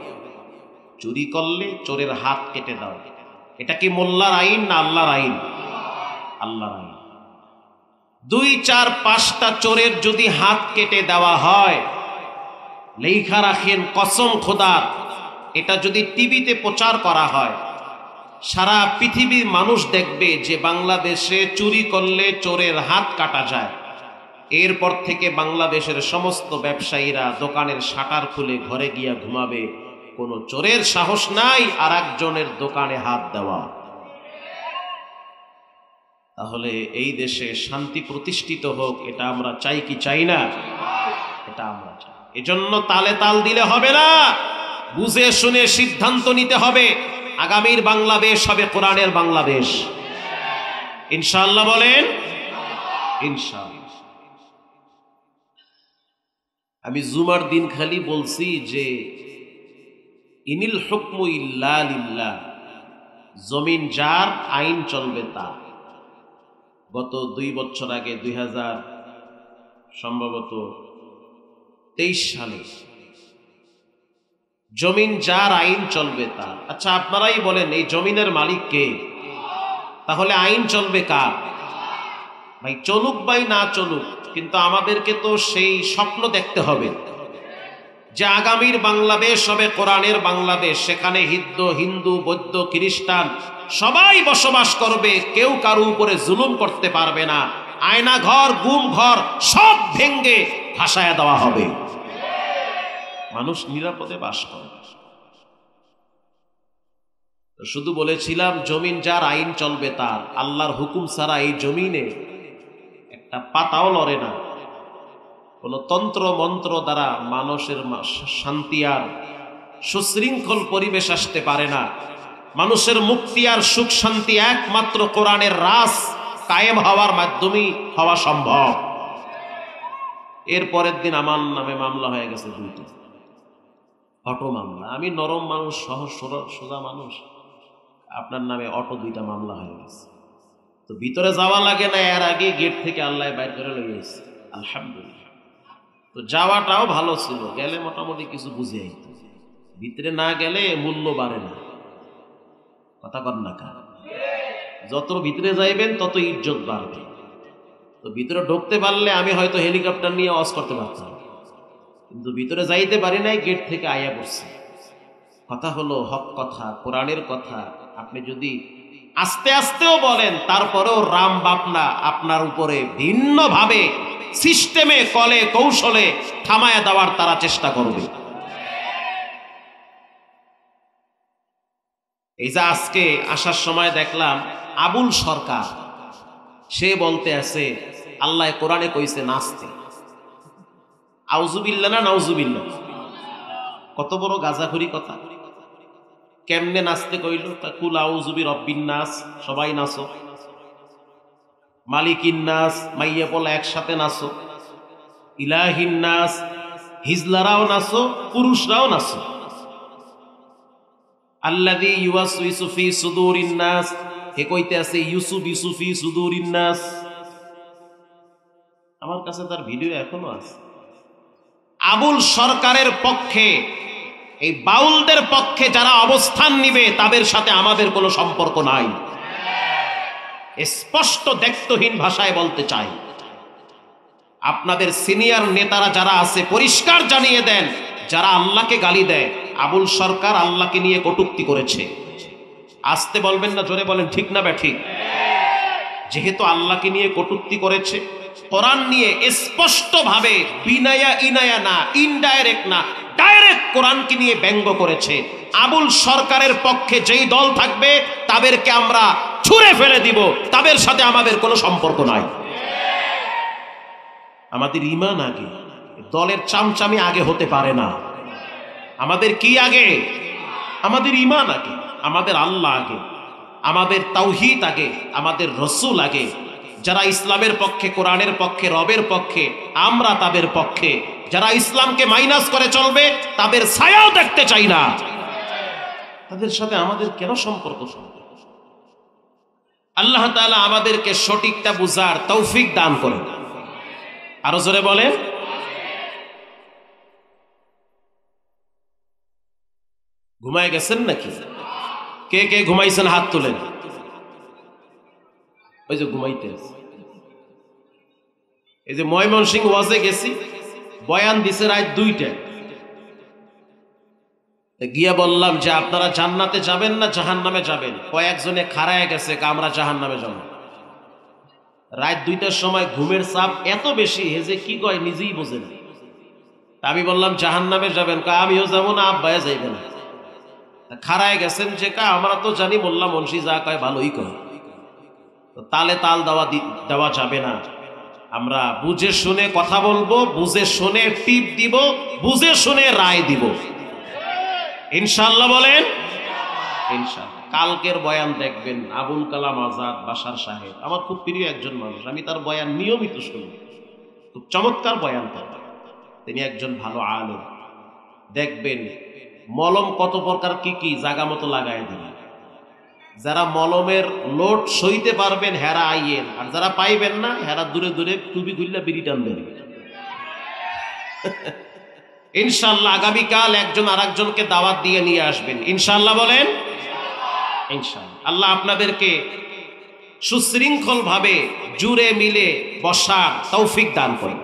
চুরি করলে চোরের হাত কেটে দাও। এটা কি মোল্লার আইন না আল্লাহর আইন? আল্লাহর আইন। 2, 4, 5টা চোরের যদি হাত কেটে দেওয়া হয়, লেখা রাখেন কসম খোদার, এটা যদি টিভিতে প্রচার করা হয়, সারা পৃথিবীর মানুষ দেখবে যে বাংলাদেশে চুরি করলে চোরের হাত কাটা যায়। এরপর থেকে বাংলাদেশের সমস্ত ব্যবসায়ীরা দোকানের শাটার খুলে ঘরে গিয়া ঘুমাবে। কোনো চোরের সাহস নাই আর একজনের দোকানে হাত দেওয়া। তাহলে এই দেশে শান্তি প্রতিষ্ঠিত হোক, এটা আমরা চাই কি চাই না? এটা আমরা চাই। এজন্য তালে তাল দিলে হবে না, বুঝে শুনে সিদ্ধান্ত নিতে হবে। আগামীর বাংলাদেশ হবে কোরআনের বাংলাদেশ, ইনশাআল্লাহ বলেন ইনশাআল্লাহ। আমি জুমার দিন খালি বলছি যে ইনিল হুকমু ইল্লা লিল্লাহ, জমিন যার, আইন চলবে তার। গত 2 বছর আগে 2000 সম্ভবত 23 সালে জমিন যার, আইন চলবে তার। আচ্ছা আপনারাই বলেন এই জমিনের মালিক কে? তাহলে আইন চলবে কার? ভাই চলুক ভাই না চলুক, কিন্তু আমাদেরকে তো সেই স্বপ্ন দেখতে হবে যে আগামীর বাংলাদেশ হবে কোরআনের বাংলাদেশ। সেখানে হিন্দু বৌদ্ধ খ্রিস্টান সবাই বসবাস করবে, কেউ কারো উপরে জুলুম করতে পারবে না। আয়না ঘর, গুম ঘর সব ভেঙ্গে ভাসায় দেওয়া হবে, মানুষ নিরাপদে বাস করবে। শুধু বলেছিলাম জমিন যার, আইন চলবে তার। আল্লাহর হুকুম ছাড়া এই জমিনে একটা পাতাও লড়ে না। কোন তন্ত্র মন্ত্র দ্বারা মানুষের শান্তি আর সুশৃঙ্খল পরিবেশ আসতে পারে না। মানুষের মুক্তি আর সুখ শান্তি একমাত্র কোরআনের রাজ কায়েম হওয়ার মাধ্যমেই হওয়া সম্ভব। এর পরের দিন আমার নামে মামলা হয়ে গেছে 2টা অটো মামলা। আমি নরম মানুষ, সহজ সোজা মানুষ, আপনার নামে অটো 2টা মামলা হয়ে গেছে। তো ভিতরে যাওয়া লাগে না, এর আগে গেট থেকে আল্লাহ বাইর করে লই গেছে, আলহামদুলিল্লাহ। তো যাওয়াটাও ভালো ছিল, গেলে মোটামুটি কিছু বুঝে আইত। ভিতরে না গেলে মূল্য বাড়ে না, কথা কর না কার। যত ভিতরে যাইবেন তত ইজ্জত বাড়বে। তো ভিতরে ঢুকতে পারলে আমি হয়তো হেলিকপ্টার নিয়ে ওয়াজ করতে পারতাম, কিন্তু ভিতরে যাইতে পারি নাই, গেট থেকে আয়া পড়ছে। কথা হলো হক কথা, কোরআনের কথা। আপনি যদি আস্তে আস্তেও বলেন, তারপরেও রাম বাপনা আপনার উপরে ভিন্নভাবে সিস্টেমে কলে কৌশলে থামায়া দেওয়ার তারা চেষ্টা করবে। এই যে আজকে আসার সময় দেখলাম আবুল সরকার, সে বলতে আছে আল্লাহ কোরআনে কইছে নাচতে। আউযুবিল্লাহ না নাউযুবিল্লাহ, কত বড় গাজাখুরি কথা। কেমনে নাচতে কইল? কুল আউযু বিরব্বিন নাস, সবাই নাচো। মালিকিন নাস, মাইয়া বলা একসাথে নাচো। ইলাহিন নাস, হিজলারাও নাচো, পুরুষরাও নাচো। আল্লাযী ইউওয়াসউইসু ফি সুদুরিন নাস, হে কইতে আছে ইউসুফি সুদুরিন নাস। আমার কাছে তার ভিডিও এখনো আছে। আবুল সরকারের পক্ষে, এই বাউলদের পক্ষে যারা অবস্থান নিবে তাদের সাথে আমাদের কোনো সম্পর্ক নাই। স্পষ্ট দেখতহীন ভাষায় বলতে চাই, আপনাদের সিনিয়র নেতারা যারা আছে পরিষ্কার জানিয়ে দেন, যারা আল্লাহকে গালি দেয়, আবুল সরকার আল্লাহকে নিয়ে কটূক্তি করেছে। আসতে বলবেন না, জোরে বলেন ঠিক না ব্যাঠিক? যেহেতু আল্লাহকে নিয়ে কটূক্তি করেছে, কোরআন নিয়ে স্পষ্টভাবে বিনায়া ইনায়া না, ইনডাইরেক্ট না, ডাইরেক্ট কোরআনকে নিয়ে ব্যঙ্গ করেছে, আবুল সরকারের পক্ষে যেই দল থাকবে তাদেরকে আমরা ছুঁড়ে ফেলে দিব, তাদের সাথে আমাদের কোনো সম্পর্ক নাই। আমাদের ঈমান আগে, দলের চামচামি আগে হতে পারে না। আমাদের কি আগে? আমাদের ঈমান আগে, আমাদের আল্লাহ আগে, আমাদের তাওহীদ আগে, আমাদের রসুল আগে। যারা ইসলামের পক্ষে, কোরআনের পক্ষে, রবের পক্ষে, আমরা তাদের পক্ষে। যারা ইসলামকে মাইনাস করে চলবে তাদের ছায়াও দেখতে চাই না। তাদের সাথে আমাদের কেন সম্পর্ক? আল্লাহ তাআলা আমাদেরকে সঠিকটা বুঝার তৌফিক দান করেন। আরো জোরে বলেন। ঘুমায় গেছেন নাকি? কে কে ঘুমাইছেন হাত তুলেন। ওই যে ঘুমাইতে আছে। এই যে ময়মনসিংহ ওয়াজে গেছি, বয়ান দিছে রাত 2টায়। গিয়া বললাম যে আপনারা জান্নাতে যাবেন না জাহান্নামে যাবেন? কয়েকজনে খাড়ায় গেছে, আমরা জাহান্নামে যাব। রাত 2টার সময় ঘুমের চাপ এত বেশি, হেজে কি কয় নিজেই বোঝে না। আমি বললাম জাহান্নামে যাবেন? আমিও যাবো না, আব্বায়ে যাইবে না। খাড়ায় গেছেন যে আমরা তো জানি মোল্লা মুন্সি যা কয় ভালোই কয়, তালে তাল দেওয়া যাবে না। আমরা বুঝে শুনে কথা বলবো, বুঝে শুনে টিপ দিব, বুঝে শুনে রায় দিব, ইনশাআল্লাহ বলেন। ইনশাআল্লাহ। কালকের বয়ান দেখবেন আবুল কালাম আজাদ বাশার সাহেব, আমার খুব প্রিয় একজন মানুষ, আমি তার বয়ান নিয়মিত শুনি, খুব চমৎকার বয়ান তার। তিনি একজন ভালো আলেম। দেখবেন মলম কত প্রকার কি কি জায়গা মতো লাগাই দেবেন। যারা মলমের লোড সইতে পারবেন হেরা আইয়েন, আর যারা পাইবেন না হেরা দূরে দূরে টুবি খুললে বিড়ি টান দেবেন। ইনশাআল্লাহ আগামীকাল একজন আরেকজনকে দাওয়াত দিয়ে নিয়ে আসবেন, ইনশাআল্লাহ বলেন। ইনশাআল্লাহ আল্লাহ আপনাদেরকে সুশৃঙ্খল ভাবে জুড়ে মিলে বসার তৌফিক দান করেন।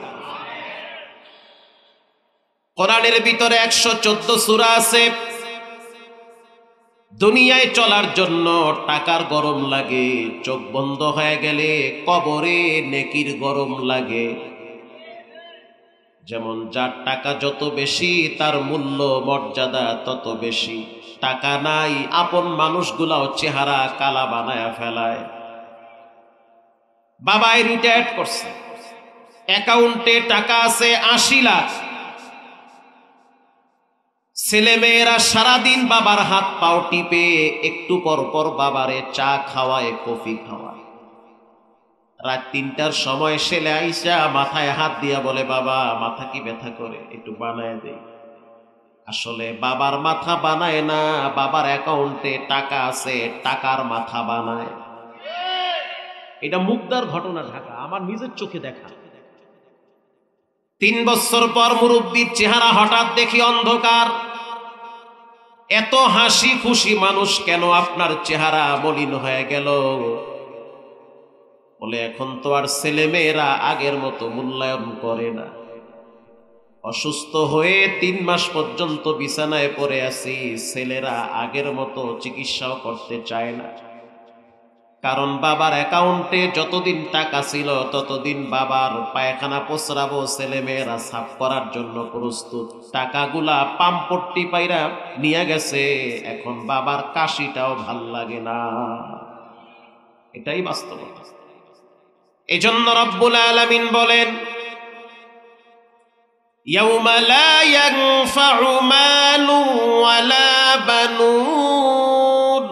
কোরআনের ভিতরে 114 সূরা আছে। দুনিয়ায় চলার জন্য টাকার গরম লাগে, চোখ বন্ধ হয়ে গেলে কবরে নেকির গরম লাগে। যেমন যার টাকা যত বেশি তার মূল্য মর্যাদা তত বেশি। টাকা নাই, আপন মানুষগুলাও চেহারা কালা বানায়া ফেলায়। বাবাই রিটায়ার্ড করছে, অ্যাকাউন্টে টাকা আছে 80 লাখ। ছেলে মেয়েরা সারাদিন বাবার হাত পাও টিপে, একটু পর পর বাবারে চা খাওয়ায়, কফি খাওয়ায়। রাত 3টার সময় ছেলে আইসা মাথায় হাত দিয়া বলে, বাবা মাথা কি ব্যথা করে, একটু বানায় দেই। আসলে বাবার মাথা বানায় না, বাবার অ্যাকাউন্টে টাকা আছে, টাকার মাথা বানায়। এটা মুগ্ধার ঘটনা, ঢাকা, আমার নিজের চোখে দেখা। 3 বছর পর মুরব্বির চেহারা হঠাৎ দেখি অন্ধকার। এত হাসি খুশি মানুষ, কেন আপনার চেহারা মলিন হয়ে গেল? বলে এখন তো আর ছেলে মেয়েরা আগের মতো মূল্যায়ন করে না। অসুস্থ হয়ে 3 মাস পর্যন্ত বিছানায় পড়ে আছি, ছেলেরা আগের মতো চিকিৎসাও করতে চায় না। কারণ বাবার অ্যাকাউন্টে যতদিন টাকা ছিল ততদিন বাবার পায়খানা প্রস্রাবও ছেলে মেয়েরা সাফ করার জন্য প্রস্তুত। টাকাগুলা পাম্পট্টি পাইরা নিয়ে গেছে, এখন বাবার কাশিটাও ভাল লাগে না। এটাই বাস্তবতা। এজন্য রব্বুল আলামিন বলেন, ইয়াউমা লা ইয়ানফাউ মালু ওয়ালা বানুন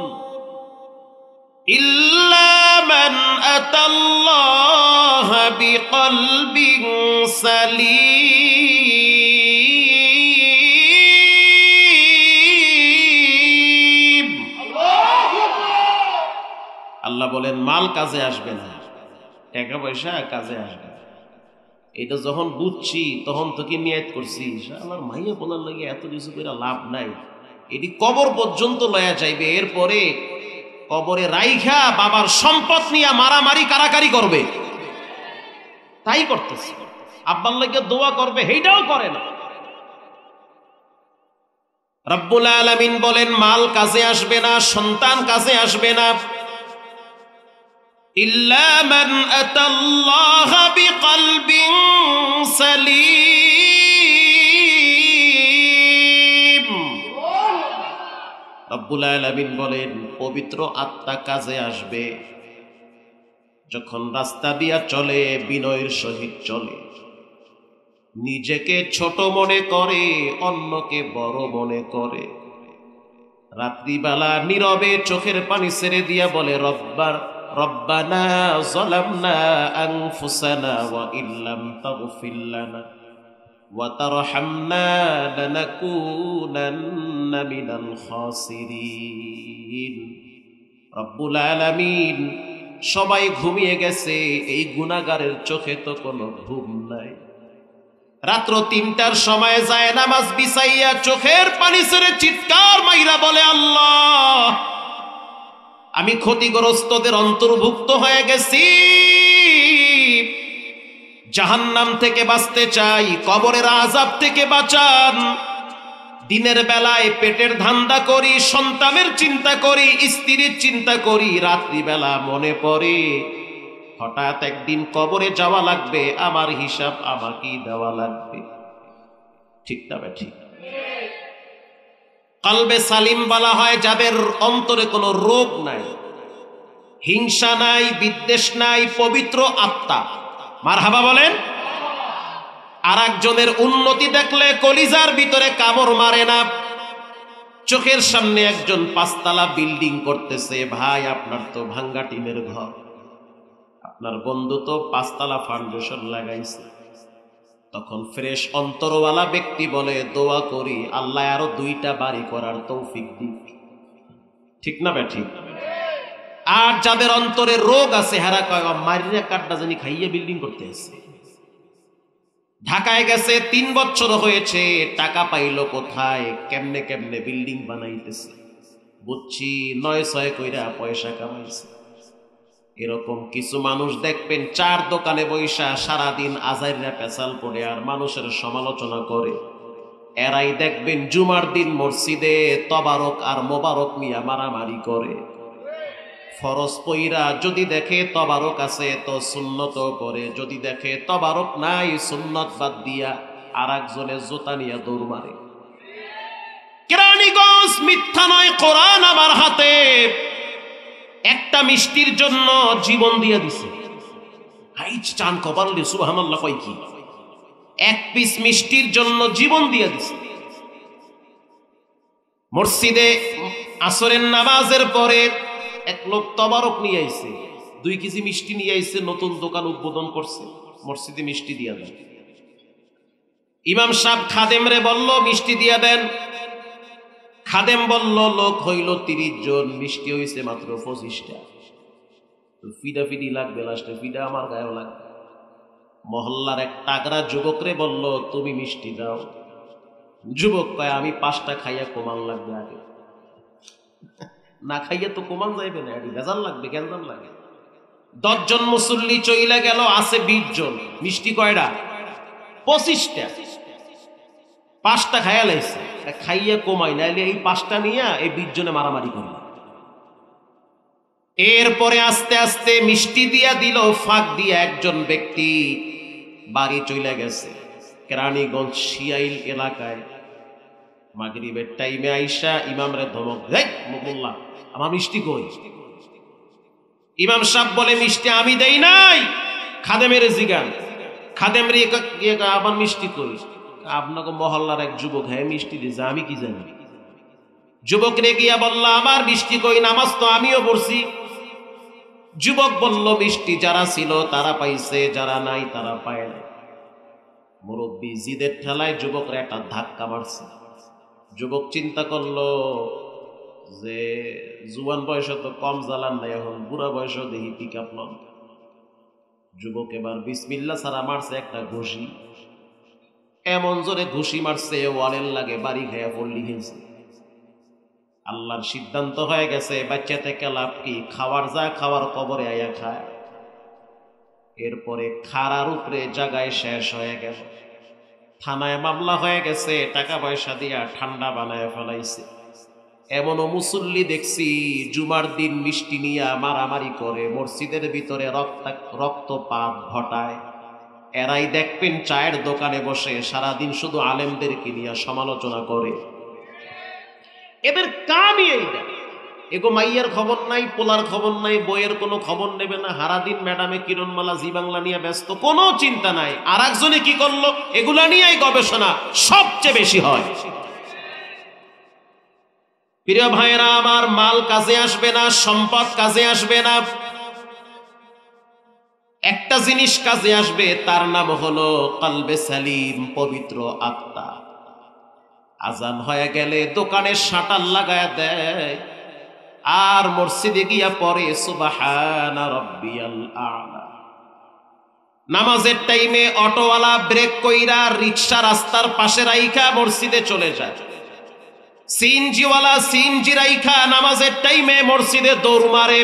ইল্লা মান আতাল্লাহ বিকলবিন সালিম। আল্লাহ বলেন মাল কাজে আসবে না, টাকা পয়সা কাজে আসবে। এটা যখন বুঝছি তখন তো কি নিয়ত করছি, আল্লাহর মাইয়া বলার লাগে এত কিছু করে লাভ নাই, এটি কবর পর্যন্ত লয়া যাইবে। এরপরে কবরে রাইখা বাবার সম্পদ নিয়ে মারামারি কারাকারি করবে, তাই করতেছে। আব্বার লাগে দোয়া করবে, সেইটাও করে না। রব্বুল আলামিন বলেন মাল কাজে আসবে না, সন্তান কাজে আসবে না। ইল্লা মান আতাল্লাহা বিকলবিন সালিম। রব্বুল আলামিন বলেন, পবিত্র আত্মা কাজে আসবে যখন রাস্তা দিয়া চলে বিনয়ের সহিত চলে, নিজেকে ছোট মনে করে, অন্যকে বড় মনে করে। রাত্রিবেলা নীরবে চোখের পানি ছেড়ে দিয়া বলে, রব্বানা যালামনা আনফুসানা ওয়া ইল্লাম তাগফির লানা ওয়া তারহামনা লানাকুনান্না মিনাল খাসিরিন। রব্বুল আলামিন, সবাই ঘুমিয়ে গেছে, এই গুনাহগারের চোখে তো কোনো ঘুম নাই। রাত্র ৩টার সময় যায় নামাজ বিছাইয়া চোখের পানি ছেড়ে চিৎকার মাইরা বলে, আল্লাহ, আমি ক্ষতিগ্রস্তদের অন্তর্ভুক্ত হয়ে গেছি। জাহান্নাম থেকে বাঁচতে চাই, কবরের আযাব থেকে বাঁচান। দিনের বেলায় পেটের ধান্দা করি, সন্তানের চিন্তা করি, স্ত্রীর চিন্তা করি, রাত্রিবেলা মনে পড়ে হঠাৎ একদিন কবরে যাওয়া লাগবে, আমার হিসাব আমাকেই দেওয়া লাগবে। ঠিক না ঠিক? কলবে সালিম বলা হয় যাদের অন্তরে কোনো রোগ নাই, হিংসা নাই, বিদ্বেষ নাই, পবিত্র আত্মা। মারহাবা বলেন। আর একজনের উন্নতি দেখলে কলিজার ভিতরে কামড় মারে না। চোখের সামনে একজন ৫তলা বিল্ডিং করতেছে, ভাই আপনার তো ভাঙ্গা টিনের ঘর, আপনার বন্ধু তো ৫তলা ফাউন্ডেশন লাগাইছে। তখন ফ্রেশ অন্তরওয়ালা ব্যক্তি বলে, দোয়া করি আল্লাহ আরো ২টা বাড়ি করার তৌফিক দিক। ঠিক না ঠিক? আর যাদের অন্তরে রোগ আছে, হেরা কয় মারিয়া কাটটা জানি খাইয়ে বিল্ডিং করতে আসছে। ঢাকায় গেছে, ৩ বছর হয়েছে, টাকা পাইলো কোথায়, কেমনে কেমনে বিল্ডিং বানাইতেছে, বুঝছি ৯-৬ কইরা পয়সা কামাইছে। এরকম কিছু মানুষ দেখবেন ৪ দোকানে বৈশা সারাদিন আজাইরা পেছাল পড়ে আর মানুষের সমালোচনা করে। এরাই দেখবেন জুমার দিন মসজিদে তবারক আর মোবারক মিয়া মারামারি করে। ফরজ পইরা যদি দেখে তবারক আছে তো সুন্নত করে, যদি দেখে তবারক নাই সুন্নত বাদ দিয়া আর একজনের জোতা নিয়ে দৌড় মারে। কেরানীগঞ্জ মিথ্যা নয়, কোরআন আমার হাতে। একটা মিষ্টির জন্য জীবন দিয়ে দিছে। হাই চান কপালে সুবহানাল্লাহ কয় কি, এক পিস মিষ্টির জন্য জীবন দিয়ে দিছে। মসজিদে আসরের নামাজের পরে এক লোক তবারক নিয়ে আইছে, 2 কেজি মিষ্টি নিয়ে আইছে, নতুন দোকান উদ্বোধন করছে, মসজিদে মিষ্টি দিয়া দেন। ইমাম সাহেব খাদেমরে বলল মিষ্টি দিয়া দেন। খাদেম বলল লোক হইল 30 জন, মিষ্টি হইছে মাত্র 25টা। ফিডা ফিডি লাগবে, লাস্টে ফিডা আমার গায়েও লাগবে। মহল্লার এক টাকরা যুবকরে বলল তুমি মিষ্টি দাও। যুবক কয় আমি 5টা খাইয়া কমান লাগবে, আগে না খাইয়া তো কমান যাইবে না, ভেজাল লাগবে, গ্যাঞ্জাম লাগে। 10 জন মুসল্লি চইলা গেল, আছে 20 জন, মিষ্টি কয়টা? 25টা। 5টা খাইয়া লাইছে, খাইয়া কমাই নাইলে এই 5টা নিয়ে এই 20 জনে মারামারি করবে। এরপরে আস্তে আস্তে মিষ্টি দিয়া দিল, ফাঁক দিয়া একজন ব্যক্তি বাড়ি চইলা গেছে। কেরানীগঞ্জ শিয়াইল এলাকায় মাগরিবের টাইমে আইসা ইমামরে ধমক দেয়, মোল্লা আমার মিষ্টি কই? ইমাম সাহেব বলে মিষ্টি আমি দেই নাই, খাদেমের জিগান। খাদেম রে আমার মিষ্টি কই? আপনাকে মহল্লার এক যুবক হ্যাঁ মিষ্টি দিয়েছে, আমি কি জানি। যুবক রে গিয়া বলল আমার মিষ্টি কই? নামাজ তো আমিও পড়ছি। যুবক বলল মিষ্টি যারা ছিল তারা পাইছে, যারা নাই তারা পায় না। মুরব্বী জিদের ঠেলায় যুবকরা একটা ধাক্কা মারছে। যুবক চিন্তা করলো যে জুয়ান বয়সে তো কম জ্বালান নাই, এখন বুড়া বয়সে দেখি পিক আপ লন। যুবক এবার বিসমিল্লাহ ছাড়া মারছে একটা ঘুষি, এমন জোরে ঘুষি মারছে ওয়ালের লাগে বাড়ি খাইয়া পড়লি গেছে। আল্লাহর সিদ্ধান্ত হয়ে গেছে বাচ্চা থেকে লাভ কি, খাওয়ার যা খাওয়ার কবরে আয়া খায়। এরপরে খাড়ার উপরে জায়গায় শেষ হয়ে গেল, থানায় মামলা হয়ে গেছে, টাকা পয়সা দিয়া ঠান্ডা বানায় ফেলাইছে। এমনও মুসল্লি দেখছি জুমার দিন মিষ্টি নিয়ে মারামারি করে মসজিদের ভিতরে রক্তপাত ঘটায়। এরাই দেখবেন চায়ের দোকানে বসে সারাদিন শুধু আলেমদেরকে নিয়ে সমালোচনা করে। এদের কামই এইটা। এগো মাইয়ার খবর নাই, পোলার খবর নাই, বইয়ের কোনো খবর নেবে না, সারাদিন ম্যাডামে কিরণমালা জি বাংলা নিয়ে ব্যস্ত, কোনো চিন্তা নাই আর একজনে কি করলো, এগুলা নিয়েই গবেষণা সবচেয়ে বেশি হয়। প্রিয় ভাইরা আমার, মাল কাজে আসবে না, সম্পদ কাজে আসবে না, একটা জিনিস কাজে আসবে, তার নাম হলো কলবে সালিম, পবিত্র আত্মা। আজান হয়ে গেলে দোকানের শাটার লাগায় দেয় আর মসজিদে গিয়া পড়ে সুবহানা রাব্বিয়াল আ'লা। নামাজের টাইমে অটোওয়ালা ব্রেক কইরা রিকশা রাস্তার পাশে রাইখা মসজিদে চলে যায়, সিএনজিওয়ালা সিএনজি রাইখা নামাজের টাইমে মসজিদে দৌড় মারে,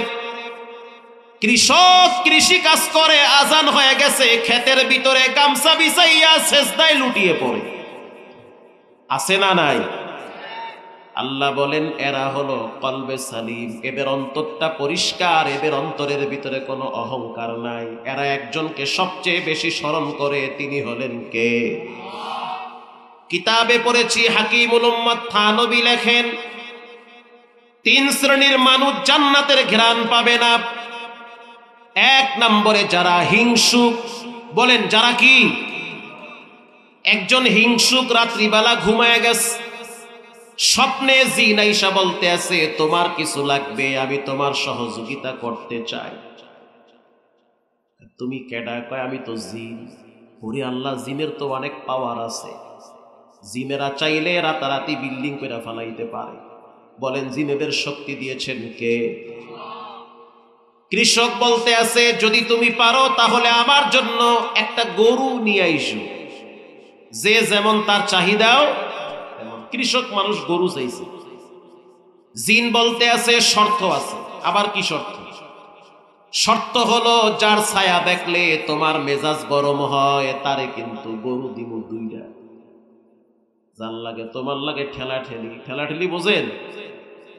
কৃষক কৃষি কাজ করে আজান হয়ে গেছে ক্ষেতের ভিতরে গামছা বিছাইয়া সেজদায় লুটিয়ে পড়ে। আছে না নাই? আল্লাহ বলেন এরা হলো কলবে সালিম, এদের অন্তরটা পরিষ্কার, এদের অন্তরের ভিতরে কোনো অহংকার নাই। এরা একজনকে সবচেয়ে বেশি স্মরণ করে, তিনি হলেন কে? কিতাবে পড়েছি, হাকিমুল উম্মাত থানবী লেখেন 3 শ্রেণীর মানুষ জান্নাতের ঘ্রাণ পাবে না। 1 নম্বরে যারা হিংসুক। বলেন যারা কি? একজন হিংসুক রাত্রিবেলা ঘুমায় গেছে, স্বপ্নে জিন আইসা বলতে আছে তোমার কিছু লাগবে, আমি তোমার সহযোগিতা করতে চাই। তুমি কেডা? কয় আমি তো জিন। ওরে আল্লাহ, জিনের তো অনেক পাওয়ার আছে, জিনেরা চাইলে রাতারাতি বিল্ডিং করে ফেলাইতে পারে। বলেন জিনেদের শক্তি দিয়েছেন কে? কৃষক বলতে আছে যদি তুমি পারো তাহলে আমার জন্য একটা গরু নিয়ে আইসো, যে যেমন তার চাহিদাও। কৃষক মানুষ গরু চাইছে। জিন বলতে আছে শর্ত আছে। আবার কি শর্ত? শর্ত হলো যার ছায়া দেখলে তোমার মেজাজ গরম হয় তারে কিন্তু গরু দিব 2টা। যার লাগে তোমার লাগে ঠেলাঠেলি, ঠেলাঠেলি বোঝেন?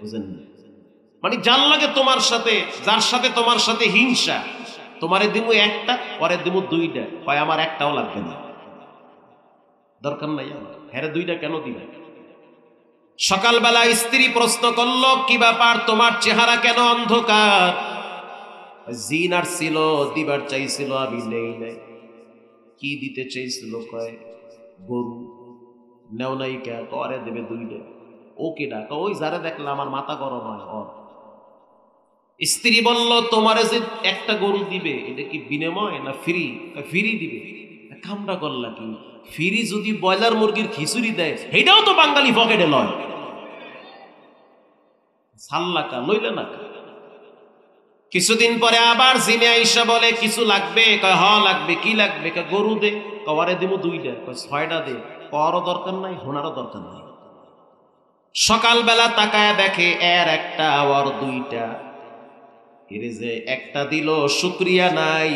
বুঝেন না? মানে যার লাগে তোমার সাথে, যার সাথে তোমার সাথে হিংসা, তোমারে দিব 1টা, পরে দিব 2টা, হয় আমার 1টাও লাগবে না, দরকার নাই আমার, হ্যাঁ 2টা কেন দিবে? সকালবেলা স্ত্রী প্রশ্ন করলো কি ব্যাপার, তোমার চেহারা কেন অন্ধকার? জিন আর ছিল, দিবার চাইছিল, আমি নেই নাই। কি দিতে চাইছিল? কয় গরু। নেও নাই কে? করে দেবে 2টা। ওকে ডাকা, ওই যারা দেখলে আমার মাথা গরম হয় ওর। স্ত্রী বলল তোমারে যে একটা গরু দিবে এটা কি বিনিময় না ফ্রি? ফ্রি দিবে। কামটা করলা কি? ফ্রি যদি ব্রয়লার মুরগির খিচুড়ি দেয় এটাও তো বাঙালি পকেটে লয়, সাল্লাকা লইলে না। কিছুদিন পরে আবার জিনে আইসা বলে কিছু লাগবে? কয় হ লাগবে। কি লাগবে? গরু দে। কবারে দিব 2টা। কয় 6টা দে। করও দরকার নাই, হোনারও দরকার নাই। সকালবেলা তাকায় দেখে এর 1টা আর 2টা। এরে যে 1টা দিল শুকরিয়া নাই,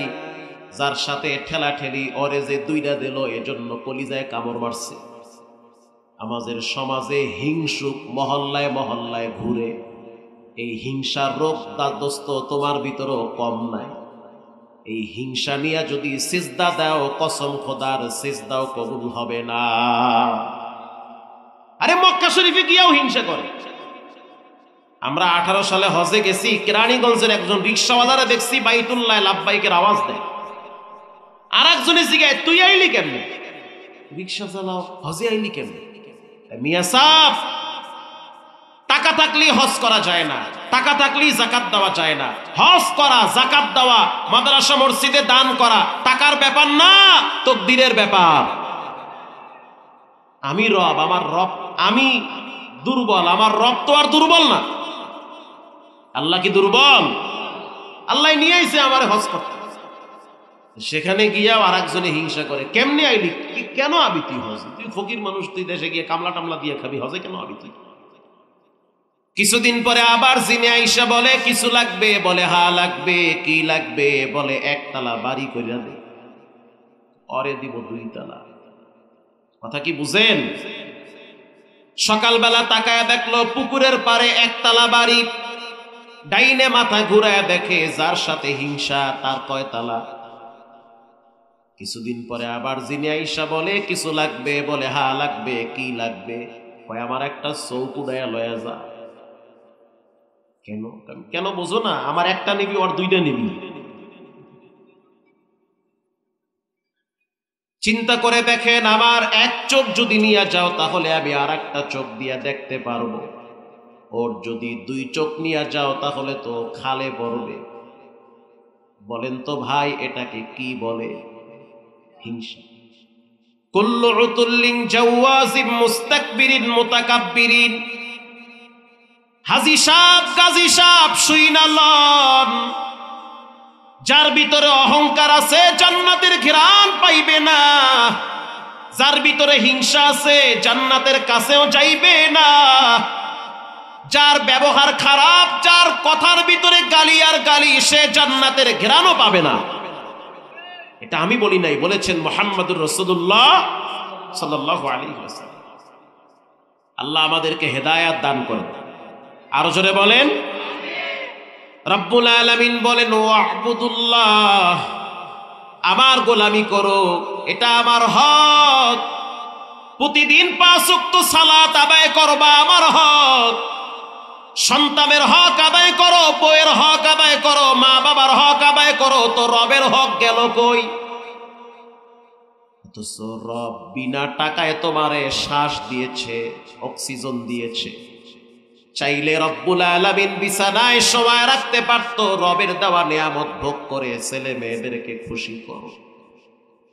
যার সাথে ঠেলাঠেলি ওরে যে 2টা দিল এজন্য কলিজায় কামড় মারছে। আমাদের সমাজে হিংসুক মহল্লায় মহল্লায় ঘুরে। এই হিংসার রোগ দোস্ত তোমার ভিতরেও কম নাই। এই হিংসা নিয়ে যদি সিজদা দাও, কসম খোদার সিজদাও কবুল হবে না। আরে মক্কা শরীফে গিয়েও হিংসা করে। আমরা 18 সালে হজে গেছি, কেরানীগঞ্জের একজন রিক্সাওয়ালারা দেখছি বাইতুল্লাহ লাব্বাইকের আওয়াজ দেয়। আর একজনের জিগায় তুই আইলি কেমনে? রিক্সা চালাও, হজে আইলি কেমনে? মিয়া সাহেব, টাকা থাকলেই হজ করা যায় না, টাকা থাকলেই যাকাত দেওয়া যায় না। হজ করা, যাকাত দেওয়া, মাদ্রাসা মসজিদে দান করা টাকার ব্যাপার না, তাকদীরের ব্যাপার। আমি রব, আমার রব, আমি দুর্বল, আমার রব তো আর দুর্বল না। আল্লাহ কি দুর্বল? আল্লাহ নিয়ে আইছে আমার হজ করতে। সেখানে গিয়াও আর একজনে হিংসা করে, কেমনে আইলি? কেন আবি তুই হজ? তুই ফকির মানুষ, তুই দেশে গিয়ে কামলা টামলা দিয়ে খাবি, হজে কেন আবি তুই? কিছুদিন পরে আবার জিনে আইসা বলে কিছু লাগবে? বলে হা লাগবে। কি লাগবে? বলে 1 তালা বাড়ি কইরা দে। অরে দিব 2 তালা। কথা কি বুঝেন? সকালবেলা তাকায় দেখলো পুকুরের পারে একতলা বাড়ি, ডাইনে মাথা ঘুরায় দেখে যার সাথে হিংসা তার কয়তলা। কিছুদিন পরে আবার যিনি আইসা বলে কিছু লাগবে, বলে হা লাগবে, কি লাগবে? কয় আমার একটা চৌকুড়ায় লয়া যা। কেন কেন বোঝো না? আমার একটা নিবি, ওর দুইটা নিবি। চিন্তা করে দেখেন, আমার এক চোখ যদি নিয়ে যাও তাহলে আমি আর একটা চোখ দিয়া দেখতে পারবো, ওর যদি দুই চোখ নিয়ে যাও তাহলে তো খালে পড়বে। বলেন তো ভাই, এটাকে কি বলে? হিংসা। কুল্লু উতুল্লিন জাওয়াজিম মুস্তাকবিরিন মুতাকাব্বিরিন। হাজী সাহেব, গাজী সাহেব শুইনা লন, যার ভিতরে অহংকার আছে জান্নাতের ঘ্রাণ পাইবে না, যার ভিতরে হিংসা আছে জান্নাতের কাছেও যাইবে না, যার ব্যবহার খারাপ, যার কথার ভিতরে গালি আর গালি, সে জান্নাতের ঘ্রাণও পাবে না। এটা আমি বলি নাই, বলেছেন মুহাম্মদুর রাসূলুল্লাহ সাল্লাল্লাহু আলাইহি ওয়াসাল্লাম। আল্লাহ আমাদেরকে হেদায়েত দান করেন। আরো জোরে বলেন রব্বুল আলামিন বলেন ওয়া'বুদুল্লাহ, আমার গোলামি করো, এটা আমার হক। প্রতিদিন 5 ওয়াক্ত সালাত আদায় করবা, আমার হক। সন্তানের হক আদায় করো, বউয়ের হক আদায় করো, মা বাবার হক আদায় করো। তো রবের হক গেল কই? অথচ রব বিনা টাকায় তোমারে শ্বাস দিয়েছে, অক্সিজেন দিয়েছে। চাইলে রব্বুল আলামিন বিছানায় সময় রাখতে পারত। রবের দেওয়া নিয়ামত ভোগ করে ছেলে মেয়েদেরকে খুশি করো।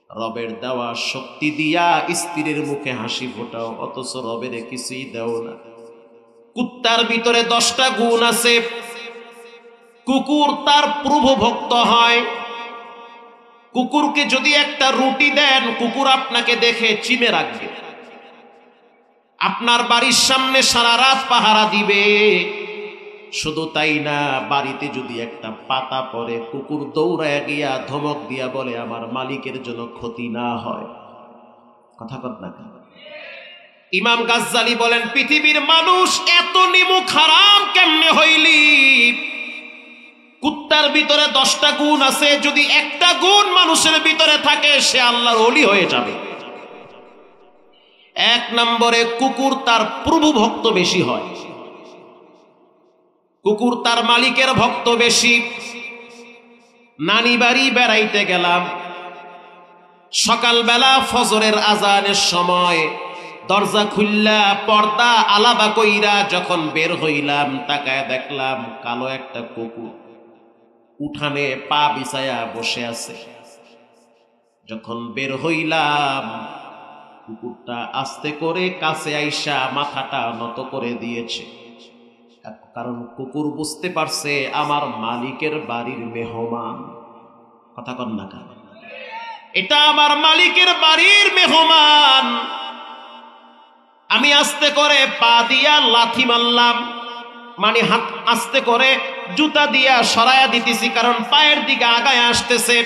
রবের দেওয়া শক্তি দিয়া স্ত্রীর মুখে হাসি ফোটাও, অথচ রবের কিছুই দেও না। কুত্তার ভিতরে 10টা গুণ আছে। কুকুর তার প্রভু ভক্ত হয়। কুকুরকে যদি একটা রুটি দেন, কুকুর আপনাকে দেখে চিমে রাখবে, আপনার বাড়ির সামনে সারা রাত পাহারা দিবে। শুধু তাই না, বাড়িতে যদি একটা পাতা পড়ে, কুকুর দৌড়ায় গিয়া ধমক দিয়া বলে আমার মালিকের জন্য ক্ষতি না হয়। কথা কত না? ইমাম গাজ্জালি বলেন পৃথিবীর মানুষ এত নিমুখ হারাম কেমনে হইলি? কুত্তার ভিতরে 10টা গুণ আছে, যদি একটা গুণ মানুষের ভিতরে থাকে সে আল্লাহর ওলি হয়ে যাবে। 1 নম্বরে কুকুর তার প্রভু ভক্ত বেশি হয়। কুকুর তার মালিকের ভক্ত বেশি। নানি বাড়ি বেড়াইতে গেলাম, সকালবেলা ফজরের আজানের সময় দরজা খুললা পর্দা আলাদা কইরা যখন বের হইলাম, তাকায় দেখলাম কালো একটা কুকুর উঠানে পা বিছায়া বসে আছে। যখন বের হইলাম, কুকুরটা আস্তে করে কাছে আইসা মাথাটা নত করে দিয়েছে, কারণ কুকুর বুঝতে পারছে আমার মালিকের বাড়ির মেহমান। কথা কন না কেন? এটা আমার মালিকের বাড়ির মেহমান। আমি আস্তে করে পা দিয়া লাথি মারলাম, মানে হাত আস্তে করে জুতা দিয়া সরায়া দিতেছি, কারণ পায়ের দিকে আগায় আসতেছে।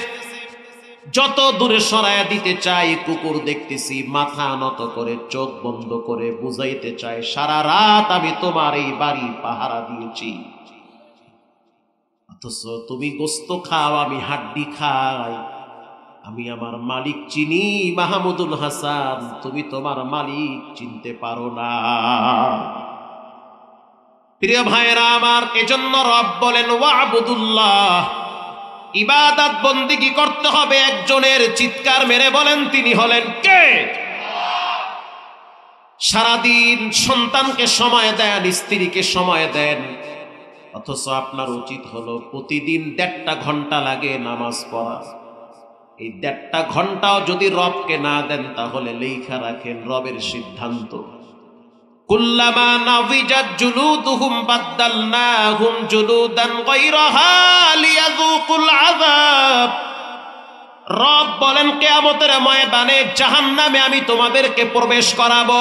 যত দূরে সরায়া দিতে চাই, কুকুর দেখতেছি মাথা নত করে চোখ বন্ধ করে বুঝাইতে চায় সারা রাত আমি তোমার এই বাড়ি পাহারা দিয়েছি, অথচ তুমি গোস্ত খাও, আমি হাড্ডি খাই। আমি আমার মালিক চিনি মাহমুদুল হাসান, তুমি তোমার মালিক চিনতে পারো না। প্রিয় ভাইরা আমার, এজন্য রব বলেন ওয়া'বুদুল্লাহ, ইবাদত বন্দেগী করতে হবে একজনের। চিৎকার মেরে বলেন তিনি হলেন কে? সারাদিন সন্তানকে সময় দেন, স্ত্রীকে সময় দেন, অথচ আপনার উচিত হলো প্রতিদিন 1.5 ঘন্টা লাগে নামাজ পড়া। এই 1.5 ঘন্টাও যদি রবকে না দেন, তাহলে লেখা রাখেন রবের সিদ্ধান্ত, কুল্লামা নাফিজাত জুলুদুহুম বাদদালনাহুম জুলুদান গায়রাহা লিয়াযুকুল আযাব। রব বলেন কিয়ামতের ময়দানে জাহান্নামে আমি তোমাদেরকে প্রবেশ করাবো।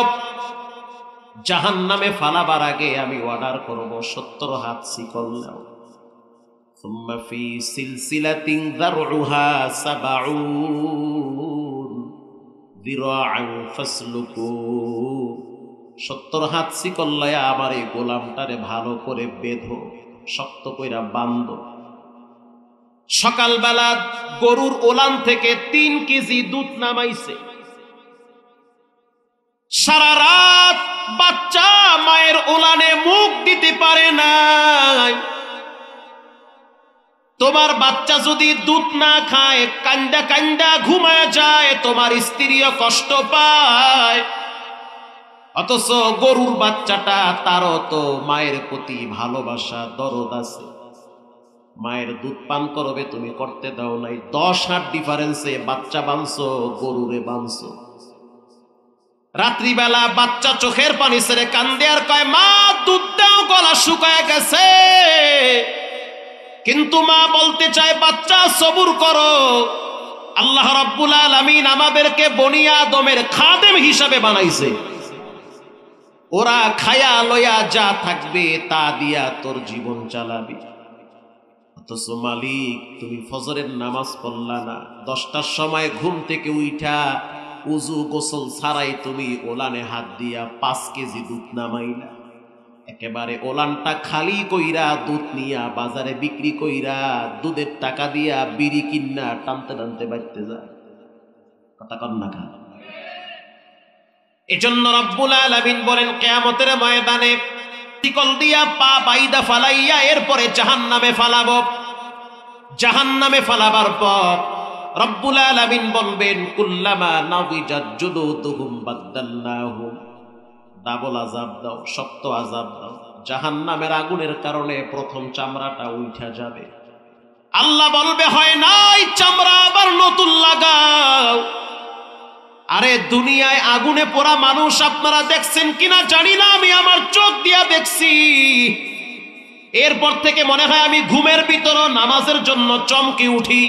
জাহান্নামে ফালাবার আগে আমি অর্ডার করব 70 হাত শিকল নাও। সুম্মা ফি সিলসিলাতিন যারউহা 70 যিরাআন ফাসলুকু। 70 হাত শিকল লয়া আমার এই গোলামটারে ভালো করে বেঁধো, শক্ত কইরা বাঁধো। সকালবেলা গরুর ওলান থেকে 3 কেজি দুধ নামাইছে। সারা রাত বাচ্চা মায়ের ওলানে মুখ দিতে পারে নাই। তোমার বাচ্চা যদি দুধ না খায়, কান্দা কান্দা ঘুমায় যায়, তোমার স্ত্রীও কষ্ট পায়। অথচ গরুর বাচ্চাটা, তারও তো মায়ের প্রতি ভালোবাসা দরদ আছে। মায়ের দুধ পান করবে, তুমি করতে দাও নাই। 10 হাত ডিফারেন্সে বাচ্চা বানছো, গরুরে বানছো। রাত্রিবেলা বাচ্চা চোখের পানি ছেড়ে কান্দে আর কয়, মা দুধ দাও, গলা শুকায় গেছে। কিন্তু মা বলতে চায়, বাচ্চা সবুর করো, আল্লাহ রাব্বুল আলামিন আমাদেরকে বনি আদমের খাদেম হিসাবে বানাইছে। ওরা খায়া লয়া যা থাকবে তা দিয়া তোর জীবন চালাবি। অথচ মালিক, তুমি ফজরের নামাজ পড়লা না, 10টার সময় ঘুম থেকে উঠা উজু গোসল ছাড়াই তুমি ওলানে হাত দিয়া 5 কেজি দুধ নামাইলা। একেবারে ওলানটা খালি কইরা দুধ নিয়া বাজারে বিক্রি কইরা দুধের টাকা দিয়া বিড়ি কিন্না টানতে টানতে বাড়তে যায়। কথা কন না খা। এজন্য রব্বুল আলামিন বলেন, কিয়ামতের ময়দানে শিকল দিয়া পা বাইদা ফালাইয়া এরপরে জাহান্নামে ফালাবো। জাহান্নামে ফালাবার পর রব্বুল আলামিন বলবেন, কুল্লামা নাযিজাত জুলুদুহুম বাদদালনাহুম, ডাবল আযাব দাও, শক্ত আযাব দাও। জাহান্নামের আগুনের কারণে প্রথম চামড়াটা উঠা যাবে। আল্লাহ বলবে, হয় নাই, চামড়া আবার নতুন লাগাও। আরে দুনিয়ায় আগুনে পোড়া মানুষ আপনারা দেখছেন কিনা জানি না, আমি আমার চোখ দিয়া দেখছি। এরপর থেকে মনে হয় আমি ঘুমের ভিতর নামাজের জন্য চমকে উঠি।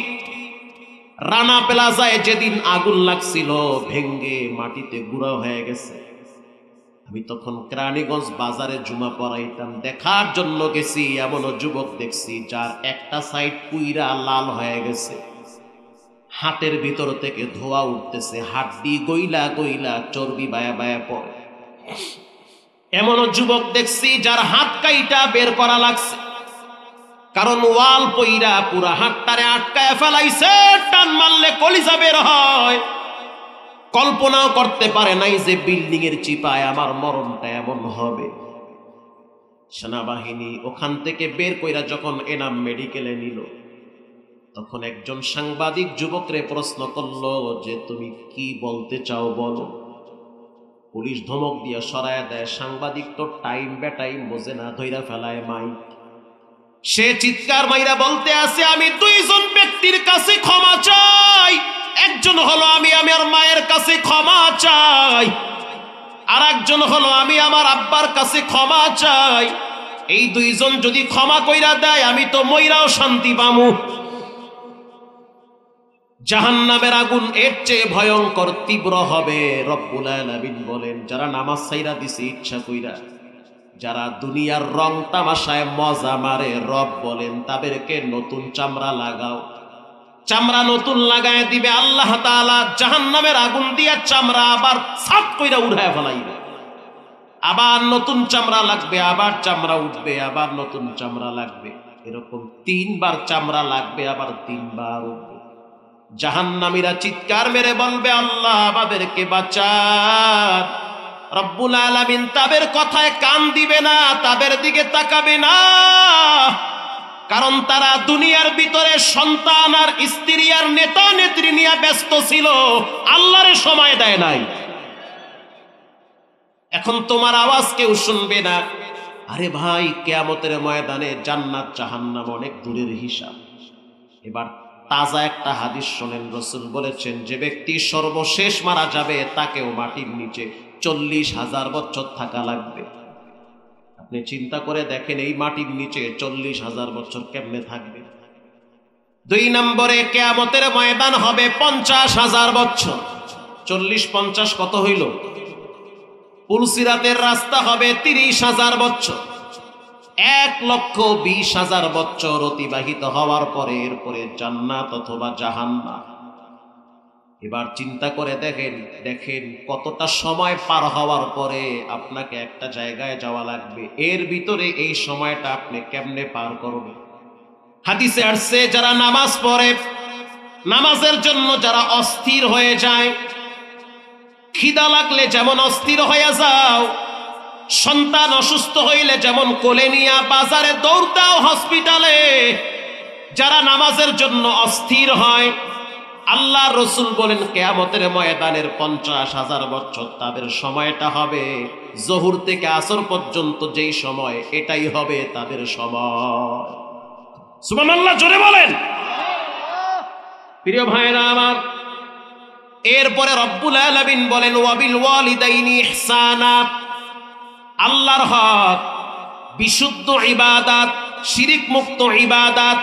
রানা প্লাজায় যেদিন আগুন লাগছিল, ভেঙ্গে মাটিতে গুঁড়া হয়ে গেছে। আমি তখন কেরানীগঞ্জ বাজারে জুমা পড়াইতাম, দেখার জন্য গেছি। এমনও যুবক দেখছি যার একটা সাইড পুইরা লাল হয়ে গেছে, হাতের ভিতর থেকে ধোয়া উঠতেছে, হাড্ডি গইলা গইলা চর্বি বায়া বায়া পড়ে। এমনও যুবক দেখছি যার হাত কাইটা বের করা লাগছে, কারণ ওয়াল পইরা পুরা হাতটারে আটকায় ফেলাইছে। টান মারলে কলিজা বের হয়। কল্পনাও করতে পারে নাই যে বিল্ডিং এর চিপায় আমার মরণটা এমন হবে। সেনাবাহিনী ওখান থেকে বের কইরা যখন এনাম মেডিকেলে নিল, তখন একজন সাংবাদিক যুবকরে প্রশ্ন করলো যে, তুমি কি বলতে চাও বলো। পুলিশ ধমক দিয়া সরায় দেয়। সাংবাদিক তো টাইম বেটাইম বোঝে না, ধইরা ফেলায় মাইক। সে চিৎকার মাইরা বলতে আছে, আমি 2 জন ব্যক্তির কাছে ক্ষমা চাই। একজন হলো আমি আমার মায়ের কাছে ক্ষমা চাই, আর একজন হলো আমি আমার আব্বার কাছে ক্ষমা চাই। এই 2 জন যদি ক্ষমা কইরা দেয়, আমি তো মইরাও শান্তি পামু। জাহান্নামের আগুন এর চেয়ে ভয়ঙ্কর তীব্র হবে। রব্বুল আলামিন বলেন, যারা নামাজ ছাইরা দিছে ইচ্ছা কইরা, যারা দুনিয়ার রং তামাশায় মজা মারে, রব বলেন তাদেরকে নতুন চামড়া লাগাও। চামড়া নতুন লাগায় দিবে আল্লাহ তাআলা। জাহান্নামের আগুন দিয়া চামড়া আবার সাফ কইরা উড়ায় ফেলাইবে। আবার নতুন চামড়া লাগবে, আবার চামড়া উঠবে, আবার নতুন চামড়া লাগবে। এরকম 3 বার চামড়া লাগবে, আবার 3 বার উঠবে। জাহান্নামীরা চিৎকার মেরে বলবে, আল্লাহ আমাদেরকে বাঁচান। রব্বুল আলামিন তাদের কথায় কান দিবে না, তাদের দিকে তাকাবে না, কারণ তারা দুনিয়ার ভিতরে সন্তান আর স্ত্রী আর নেতা নেত্রী নিয়ে ব্যস্ত ছিল, আল্লাহরে সময় দেয় নাই। এখন তোমার আওয়াজ কেউ শুনবে না। আরে ভাই, কিয়ামতের ময়দানে জান্নাত জাহান্নাম অনেক দূরের হিসাব। এবার তাজা একটা হাদিস শোনেন। রাসূল বলেছেন, যে ব্যক্তি সর্বশেষ মারা যাবে তাকেও মাটির নিচে 40,000 বছর থাকা লাগবে। আপনি চিন্তা করে দেখেন, এই মাটির নিচে 40,000 বছর কেমনে থাকবে। 2 নম্বরে কিয়ামতের ময়দান হবে 50,000 বছর। 40-50 কত হইল? পুলসিরাতের রাস্তা হবে 30,000 বছর। 1,20,000 বছর অতিবাহিত হওয়ার পরে এরপরে জান্নাত অথবা জাহান্নাম। এবার চিন্তা করে দেখেন দেখেন কতটা সময় পার হওয়ার পরে আপনাকে একটা জায়গায় যাওয়া লাগবে, এর ভিতরে এই সময়টা আপনি কেমনে পার করবেন? হাদিসে আসছে যারা নামাজ পড়ে, নামাজের জন্য যারা অস্থির হয়ে যায়, খিদা লাগলে যেমন অস্থির হয়ে যাও, সন্তান অসুস্থ হইলে যেমন কোলে নিয়ে বাজারে দৌড় দাও হসপিটালে, যারা নামাজের জন্য অস্থির হয়, আল্লাহ রসুল বলেন কিয়ামতের ময়দানের 50,000 বছর তাদের সময়টা হবে জোহর থেকে আসর পর্যন্ত, যেই সময় এটাই হবে তাদের সময়। সুবহানাল্লাহ, জোরে বলেন। প্রিয় ভাইরা আমার, এরপরে রব্বুল আলামিন বলেন ওয়াবিল ওয়ালিদাইনি ইহসানা, আল্লাহর হক, বিশুদ্ধ ইবাদত, শিরিক মুক্ত ইবাদত।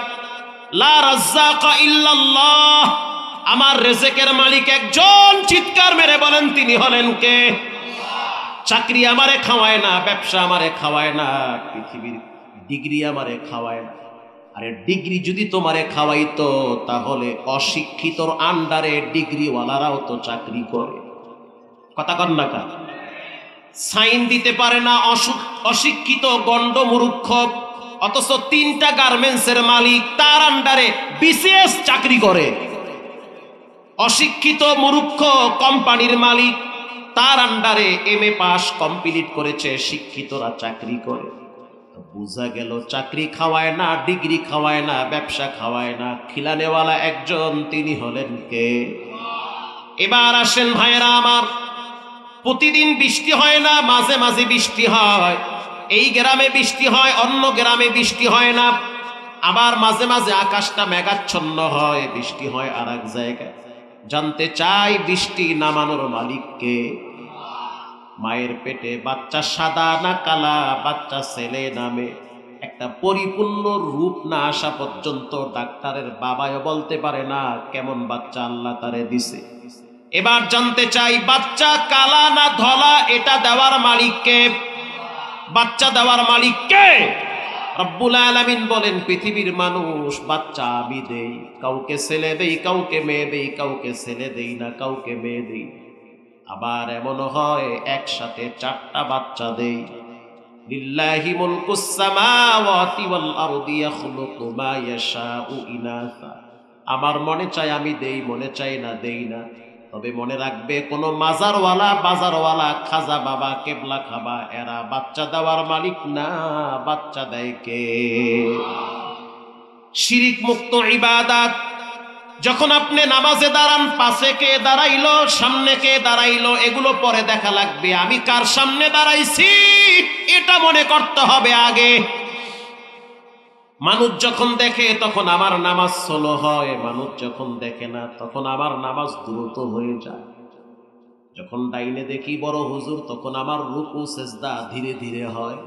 লা রাজ্জাকা ইল্লাল্লাহ, আমার রিজিকের মালিক একজন, চিৎকার মেরে বলেন তিনি হলেন কে? চাকরি আমারে খাওয়ায় না, ব্যবসা আমারে খাওয়ায় না, পৃথিবীর ডিগ্রি আমারে খাওয়ায় না। আরে ডিগ্রি যদি তোমারে খাওয়াইতো তাহলে অশিক্ষিতর আন্ডারে ডিগ্রিওয়ালারাও তো চাকরি করে, কথা কন না কা? সাইন দিতে পারে না অশিক্ষিত গন্ড মূর্খ, অথচ 3টা গার্মেন্টসের মালিক, তার আন্ডারে বিসিএস চাকরি করে। অশিক্ষিত মূর্খ কোম্পানির মালিক, তার আন্ডারে এমএ পাস কমপ্লিট করেছে, শিক্ষিতরা চাকরি করে। তো বোঝা গেল চাকরি খাওয়ায় না, ডিগ্রি খাওয়ায় না, ব্যবসা খাওয়ায় না, খিলানেওয়ালা একজন, তিনি হলেন কে? এবার আসেন ভাইয়েরা আমার, প্রতিদিন বৃষ্টি হয় না, মাঝে মাঝে বৃষ্টি হয়। এই গ্রামে বৃষ্টি হয়, অন্য গ্রামে বৃষ্টি হয় না। আবার মাঝে মাঝে আকাশটা মেঘাচ্ছন্ন হয়, বৃষ্টি হয় আর এক জায়গায়। জানতে চাই বৃষ্টি নামানোর মালিক কে? মায়ের পেটে বাচ্চা সাদা না কালা, বাচ্চা ছেলে নামে, একটা পরিপূর্ণ রূপ না আসা পর্যন্ত ডাক্তারের বাবাও বলতে পারে না কেমন বাচ্চা আল্লাহ তারে দিছে। এবার জানতে চাই বাচ্চা কালা না ধলা, এটা দেওয়ার মালিক কে? বাচ্চা দেওয়ার মালিক কে? রব্বুল আলামিন বলেন পৃথিবীর মানুষ বাচ্চা আমি দেই, কাউকে ছেলে দেই, কাউকে মেয়ে দেই, কাউকে ছেলে দেই না, কাউকে মেয়ে দেই। আবার এমন হয় একসাথে 4টা বাচ্চা দেই। লিল্লাহি মুলকুস সামাওয়াতি ওয়াল আরদি ইয়াখলুকু মা ইয়াশাউ ইনাসা, আমার মনে চাই আমি দেই, মনে চাই না দেই না। তবে মনে রাখবে, কোন মাজারওয়ালা, বাজারওয়ালা, খাজা বাবা, কেবলা খাবা, এরা বাচ্চা দেওয়ার মালিক না, বাচ্চা দেয় কে? শিরিক মুক্ত ইবাদত। যখন আপনি নামাজে দাঁড়ান, পাশে কে দাঁড়াইলো, সামনে কে দাঁড়াইলো, এগুলো পরে দেখা লাগবে। আমি কার সামনে দাঁড়াইছি এটা মনে করতে হবে আগে। মানুষ যখন দেখে তখন আমার নামাজ স্লো হয়, মানুষ যখন দেখে না তখন আমার নামাজ দ্রুত হয়ে যায়। যখন ডাইনে দেখি বড় হুজুর, তখন আমার রুকু সেজদা ধীরে ধীরে হয়।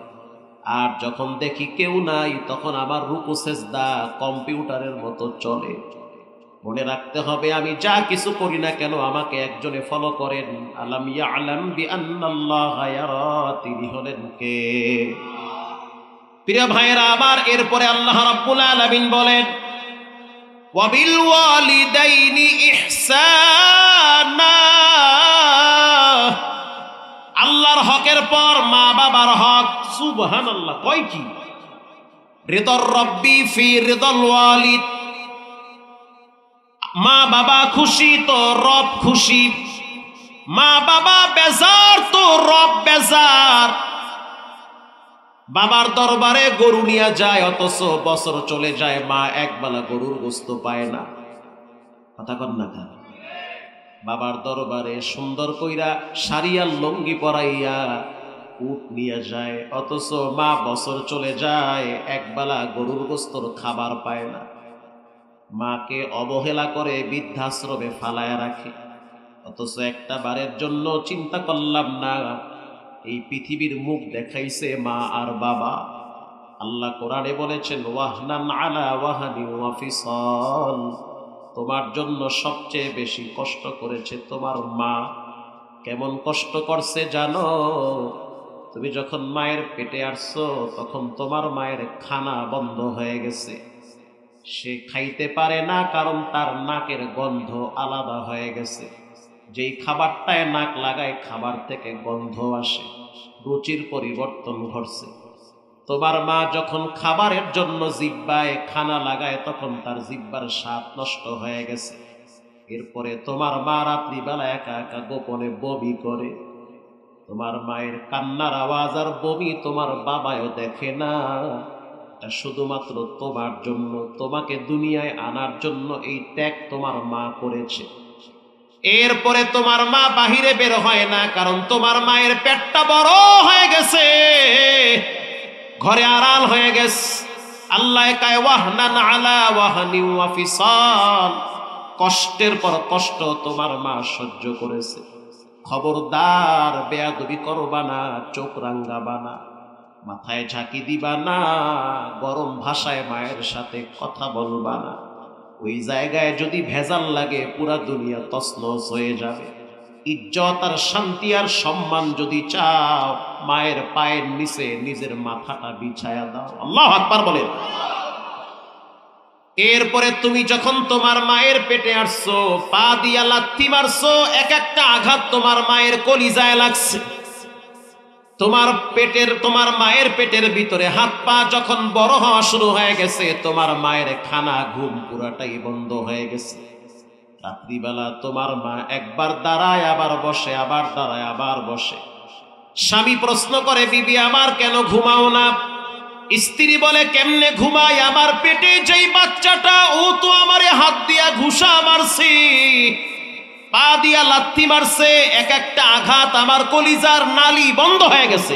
আর যখন দেখি কেউ নাই, তখন আমার রুকু সেজদা কম্পিউটারের মতো চলে। মনে রাখতে হবে, আমি যা কিছু করি না কেন আমাকে একজনে ফলো করেন। আলাম ইয়ালাম বিআন্নাল্লাহা ইয়ারা, তিনি হলেন কে? প্রিয় ভাইয়েরা আমার, এরপরে আল্লাহ রাব্বুল আলামিন বলেন ওয়াবিল ওয়ালিদাইনি ইহসানা, আল্লাহর হকের পর মা বাবার হক। সুবহানাল্লাহ, কয় কি? রিদার রব্বি ফি রিদাল ওয়ালিদ, মা বাবা খুশি তো রব খুশি, মা বাবা বেজার তো রব বেজার। বাবার দরবারে গরু নিয়ে যায়, অথচ বছর চলে যায়, মা একবেলা গরুর গোস্ত পায় না, কথা কন না কেন? বাবার দরবারে সুন্দর কইরা সারিয়াল লঙ্গি পরাইয়া উট নিয়ে যায়, অথচ মা বছর চলে যায়, একবেলা গরুর গোস্তর খাবার পায় না। মাকে অবহেলা করে বৃদ্ধাশ্রমে ফালায় রাখে, অথচ একটা বারের জন্য চিন্তা করলাম না এই পৃথিবীর মুখ দেখাইছে মা আর বাবা। আল্লাহ কোরআনে বলেছেন ওয়াহনান আলা ওয়াহানি ওয়া ফিসাল, তোমার জন্য সবচেয়ে বেশি কষ্ট করেছে তোমার মা। কেমন কষ্ট করছে জানো? তুমি যখন মায়ের পেটে আসছো তখন তোমার মায়ের খানা বন্ধ হয়ে গেছে, সে খাইতে পারে না, কারণ তার নাকের গন্ধ আলাদা হয়ে গেছে। যেই খাবারটায় নাক লাগায় খাবার থেকে গন্ধ আসে, রুচির পরিবর্তন ঘটছে। তোমার মা যখন খাবারের জন্য জিহ্বায় খানা লাগায় তখন তার জিহ্বার স্বাদ নষ্ট হয়ে গেছে। এরপরে তোমার মা রাত্রিবেলা একা একা গোপনে বমি করে। তোমার মায়ের কান্নার আওয়াজ আর বমি তোমার বাবাও দেখে না। এটা শুধুমাত্র তোমার জন্য, তোমাকে দুনিয়ায় আনার জন্য এই ত্যাগ তোমার মা করেছে। এরপরে তোমার মা বাহিরে বের হয় না, কারণ তোমার মায়ের পেটটা বড় হয়ে গেছে, ঘরে আড়াল হয়ে গেছে। আল্লাহ কায় ওয়াহনান আলা ওয়াহনি ওয়া ফিসাল, কষ্টের পর কষ্ট তোমার মা সহ্য করেছে। খবরদার বেয়াদবি করবা না, চোখ রাঙ্গাবা না, মাথায় ঝাঁকি দিবা না, গরম ভাষায় মায়ের সাথে কথা বলবা না। ওই জায়গায় যদি ভেজাল লাগে পুরা দুনিয়া তছনছ হয়ে যাবে। ইজ্জত আর শান্তি আর সম্মান যদি চাও, মায়ের পায়ের নিচে নিজের মাথাটা বিছায়া দাও। আল্লাহু আকবার বলেন। এরপরে তুমি যখন তোমার মায়ের পেটে আসছো, পা দিয়া লাথি মারছো, এক একটা আঘাত তোমার মায়ের কলিজায় লাগছে। তোমার মায়ের পেটের ভিতরে হাত পা যখন বড় হওয়া শুরু হয়ে গেছে, তোমার মায়ের খানা ঘুম পুরাটাই বন্ধ হয়ে গেছে। রাত্রিবেলা তোমার মা একবার দাঁড়ায় আবার বসে, আবার দাঁড়ায় আবার বসে। স্বামী প্রশ্ন করে, বিবি আমার কেন ঘুমাও না? স্ত্রী বলে, কেমনে ঘুমাই, আমার পেটে যেই বাচ্চাটা ও তো আমারে হাত দিয়া ঘুষা মারছে, পা দিয়া লাথি মারছে, এক একটা আঘাত আমার কলিজার নালি বন্ধ হয়ে গেছে।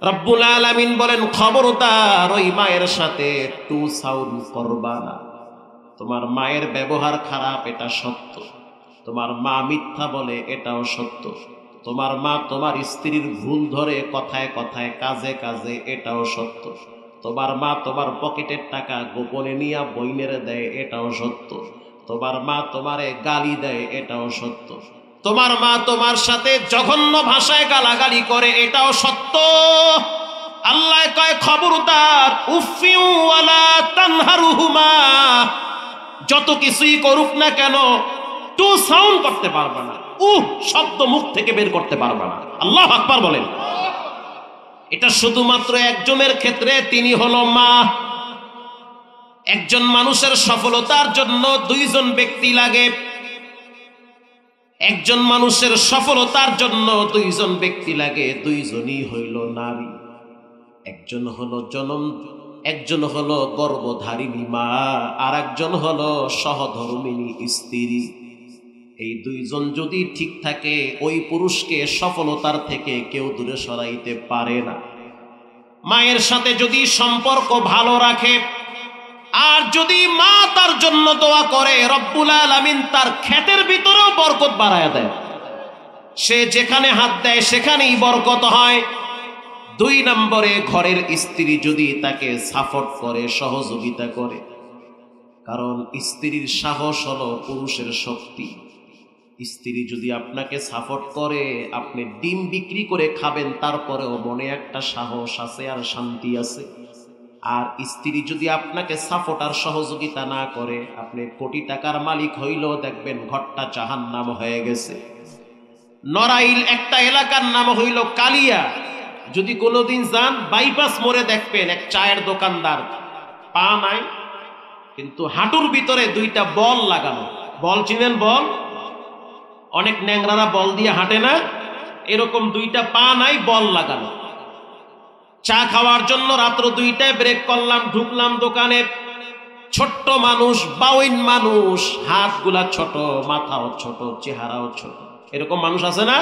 রব্বুল আলামিন বলেন, খবরদার ওই মায়ের সাথে টু সাউন্ড করবা না। তোমার মায়ের ব্যবহার খারাপ, এটা সত্য। তোমার মা মিথ্যা বলে, এটাও সত্য। তোমার মা তোমার স্ত্রীর ভুল ধরে কথায় কথায়, কাজে কাজে, এটাও সত্য। তোমার মা তোমার পকেটের টাকা গোপনে নিয়ে বইনেরে দেয়, এটাও সত্য। তোমার মা তোমারে গালি দেয়, এটাও সত্য। তোমার মা তোমার সাথে জঘন্য ভাষায় গালাগালি করে, এটাও সত্য। আল্লাহ কয়, খবরদার উফিউ ওয়ালা তানহারুহুমা, যত কিছুই করুক না কেন টু সাউন্ড করতে পারবে না, শব্দ মুখ থেকে বের করতে পারবে না। আল্লাহু আকবার বলেন। এটা শুধুমাত্র একজনের ক্ষেত্রে, তিনি হলো মা। একজন মানুষের সফলতার জন্য দুইজন ব্যক্তি লাগে। একজন মানুষের সফলতার জন্য দুইজন ব্যক্তি লাগে, দুইজনই হইল নারী। একজন হলো গর্ভধারিণী মা, আর একজন হলো সহধর্মিণী স্ত্রী। এই দুইজন যদি ঠিক থাকে, ওই পুরুষকে সফলতার থেকে কেউ দূরে সরাইতে পারে না। মায়ের সাথে যদি সম্পর্ক ভালো রাখে, আর যদি মা তার জন্য দোয়া করে, রব্বুল আলামিন তার ক্ষেতের ভিতরেও বরকত বাড়ায় দেয়। সে যেখানে হাত দেয় সেখানেই বরকত হয়। 2 নম্বরে, ঘরের স্ত্রী যদি তাকে সাপোর্ট করে, সহযোগিতা করে। কারণ স্ত্রীর সাহস হলো পুরুষের শক্তি। স্ত্রী যদি আপনাকে সাপোর্ট করে, আপনি ডিম বিক্রি করে খাবেন, তারপরেও মনে একটা সাহস আছে আর শান্তি আছে। আর স্ত্রী যদি আপনাকে সাপোর্ট আর সহযোগিতা না করে, আপনি কোটি টাকার মালিক হইলেও দেখবেন ঘরটা জাহান্নাম হয়ে গেছে। নড়াইল একটা এলাকার নাম হইল কালিয়া। যদি কোনোদিন যান, বাইপাস মোড়ে দেখবেন এক চায়ের দোকানদার, পা নাই কিন্তু হাঁটুর ভিতরে 2টা বল লাগানো। বল চিনেন? বল, অনেক ন্যাংরারা বল দিয়ে হাঁটে না, এরকম 2টা পা নাই, বল লাগানো। চা খাওয়ার জন্য রাত্র 2টায় ব্রেক করলাম, ঢুকলাম দোকানে। ছোট্ট মানুষ, বাউইন মানুষ, হাতগুলা ছোট, মাথাও ছোট, চেহারাও ছোট। এরকম মানুষ আছে না?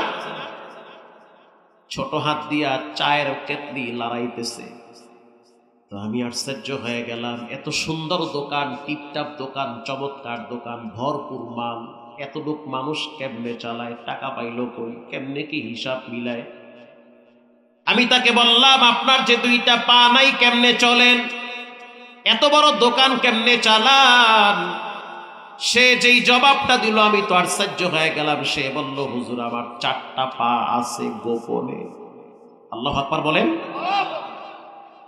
ছোট হাত দিয়া চায়ের কেতলি লড়াইতেছে। তো আমি আশ্চর্য হয়ে গেলাম, এত সুন্দর দোকান, টিপটাপ দোকান, চমৎকার দোকান, ভরপুর মাল, এত লোক মানুষ কেমনে চালায়, টাকা পাইলো কই, কেমনে কি হিসাব মিলায়? আমি তাকে বললাম, আপনার যে 2টা পা নাই, কেমনে চলেন? এত বড় দোকান কেমনে চালান? সে যেই জবাবটা দিল, আমি তো আশ্চর্য হয়ে গেলাম। সে বলল, হুজুর আমার 4টা পা আছে গোপনে। আল্লাহু আকবার বলেন।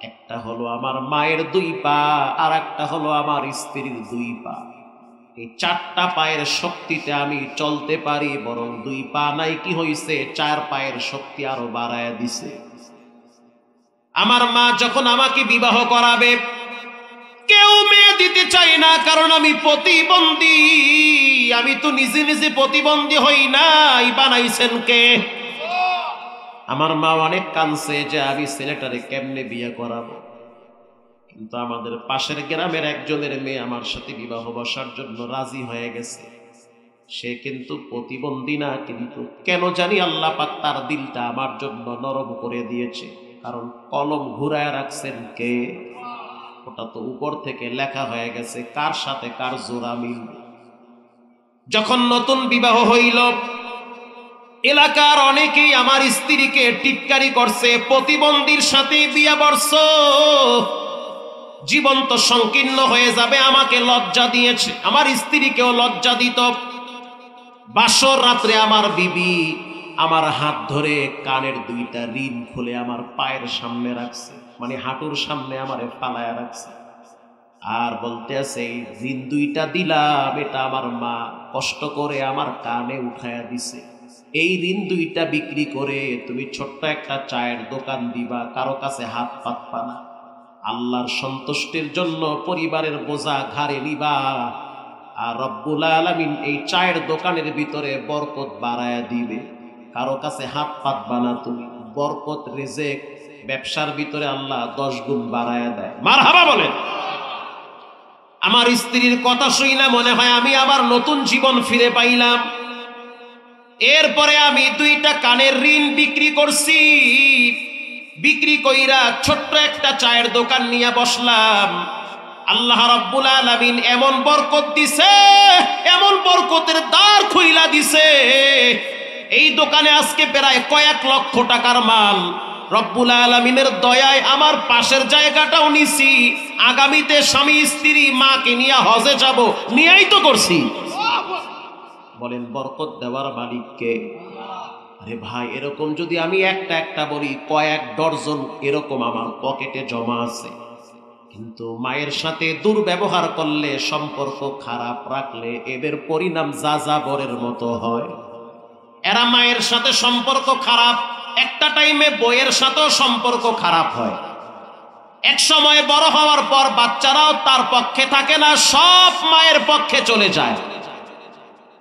একটা হলো আমার মায়ের 2 পা, আর একটা হলো আমার স্ত্রীর 2 পা। এই 4টা পায়ের শক্তিতে আমি চলতে পারি, বরং 2 পা নাই কি হইছে 4 পায়ের শক্তি আরো বাড়ায় দিছে। আমার মা যখন আমাকে বিবাহ করাবে কেউ মেয়ে দিতে চাই না, কারণ আমি প্রতিবন্ধী। আমি তো নিজে নিজে প্রতিবন্ধী হই নাই, বানাইছেন কে? আমার মা অনেক কাঁদছে যে আমি ছেলেটারে কেমনে বিয়ে করাবো। কিন্তু আমাদের পাশের গ্রামের একজনের মেয়ে আমার সাথে বিবাহ বসার জন্য রাজি হয়ে গেছে। সে কিন্তু প্রতিবন্ধী না, কিন্তু কেন জানি আল্লাহ পাক তার দিলটা আমার জন্য নরম করে দিয়েছে। কারণ কলম ঘুরায় রাখছেন কে? ওটা তো উপর থেকে লেখা হয়ে গেছে কার সাথে কার জোড়া মিলবে। যখন নতুন বিবাহ হইল, এলাকার অনেকেই আমার স্ত্রীকে টিটকারি করছে, প্রতিবন্ধীর সাথে বিয়া বর্ষ, জীবন তো সংকীর্ণ হয়ে যাবে। আমাকে লজ্জা দিয়েছে, আমার স্ত্রীকেও লজ্জা দিত। বাসর রাত্রে আমার বিবি আমার হাত ধরে কানের 2টা রিন খুলে আমার পায়ের সামনে রাখছে, মানে হাঁটুর সামনে আমারে ফালায়া রাখছে, আর বলতে আছে এই রিন 2টা দিলাম, এটা আমার মা কষ্ট করে আমার কানে উঠায়া দিছে। এই ঋণ 2টা বিক্রি করে তুমি ছোট্ট একটা চায়ের দোকান দিবা, কারো কাছে হাত পাতবা না। আল্লাহর সন্তুষ্টির জন্য পরিবারের বোঝা ঘাড়ে নিবা, আর রব্বুল আলামিন এই চায়ের দোকানের ভিতরে বরকত বাড়ায়া দিবে। কারো কাছে হাত পাতবা না তুমি, বরকত রিজেক ব্যবসার ভিতরে আল্লাহ 10 গুণ বাড়ায়া দেয়। মারহাবা বলেন। আমার স্ত্রীর কথা শুইলা মনে হয় আমি আবার নতুন জীবন ফিরে পাইলাম। এরপরে আমি 2টা কানের ঋণ বিক্রি করছি, বিক্রি কইরা ছোট্ট একটা চায়ের দোকান নিয়ে বসলাম। আল্লাহ রাব্বুল আলামিন এমন বরকত দিছে, এমন বরকতের দ্বার খুইলা দিছে, এই দোকানে আজকে প্রায় কয়েক লক্ষ টাকার মাল। রব্বুল আলামিনের দয়ায় আমার পাশের জায়গাটাও নিছি। আগামীতে স্বামী স্ত্রী মাকে নিয়ে হজে যাব, নিয়েই তো করছি। বলেন বরকত দেওয়ার মালিক কে? আরে ভাই, এরকম যদি আমি একটা একটা বলি, কয়েক ডজন এরকম আমার পকেটে জমা আছে। কিন্তু মায়ের সাথে দুর্ব্যবহার করলে, সম্পর্ক খারাপ রাখলে এদের পরিণাম যাযাবরের মতো হয়। এরা মায়ের সাথে সম্পর্ক খারাপ, একটা টাইমে বইয়ের সাথেও সম্পর্ক খারাপ হয়। এক সময় বড় হওয়ার পর বাচ্চারাও তার পক্ষে থাকে না, সব মায়ের পক্ষে চলে যায়।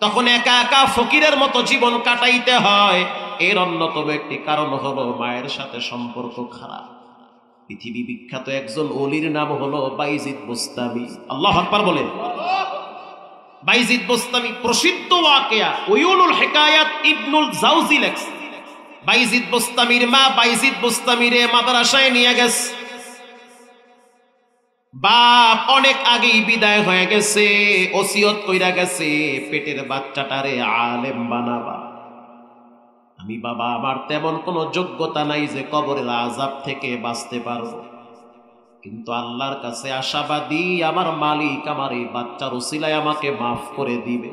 তখন একা একা ফকিরের মতো জীবন কাটাইতে হয়। এর অন্যতম একটি কারণ হলো মায়ের সাথে সম্পর্ক খারাপ। পৃথিবী বিখ্যাত একজন ওলির নাম হলো বাইজিদ বুস্তামি। আল্লাহু আকবার বলেন। বাইজিদ বুস্তামি প্রসিদ্ধ ওয়াকিয়া উয়ুনুল হিকায়াত ইবনুল জাওজি লেখছে। বাইজিদ বুস্তামির মা বাইজিদ বুস্তামিরে মাদ্রাসায় নিয়ে গেছে। বাপ অনেক আগেই বিদায় হয়ে গেছে, ওসিয়ত কইরা গেছে পেটের বাচ্চাটারে আলেম বানাবা। আমি বাবা, আমার তেমন কোনো যোগ্যতা নাই যে কবরের আযাব থেকে বাঁচতে পারবো, কিন্তু আল্লাহর কাছে আশাবাদী আমার মালিক আমার এই বাচ্চার ওসিলায় আমাকে মাফ করে দিবে।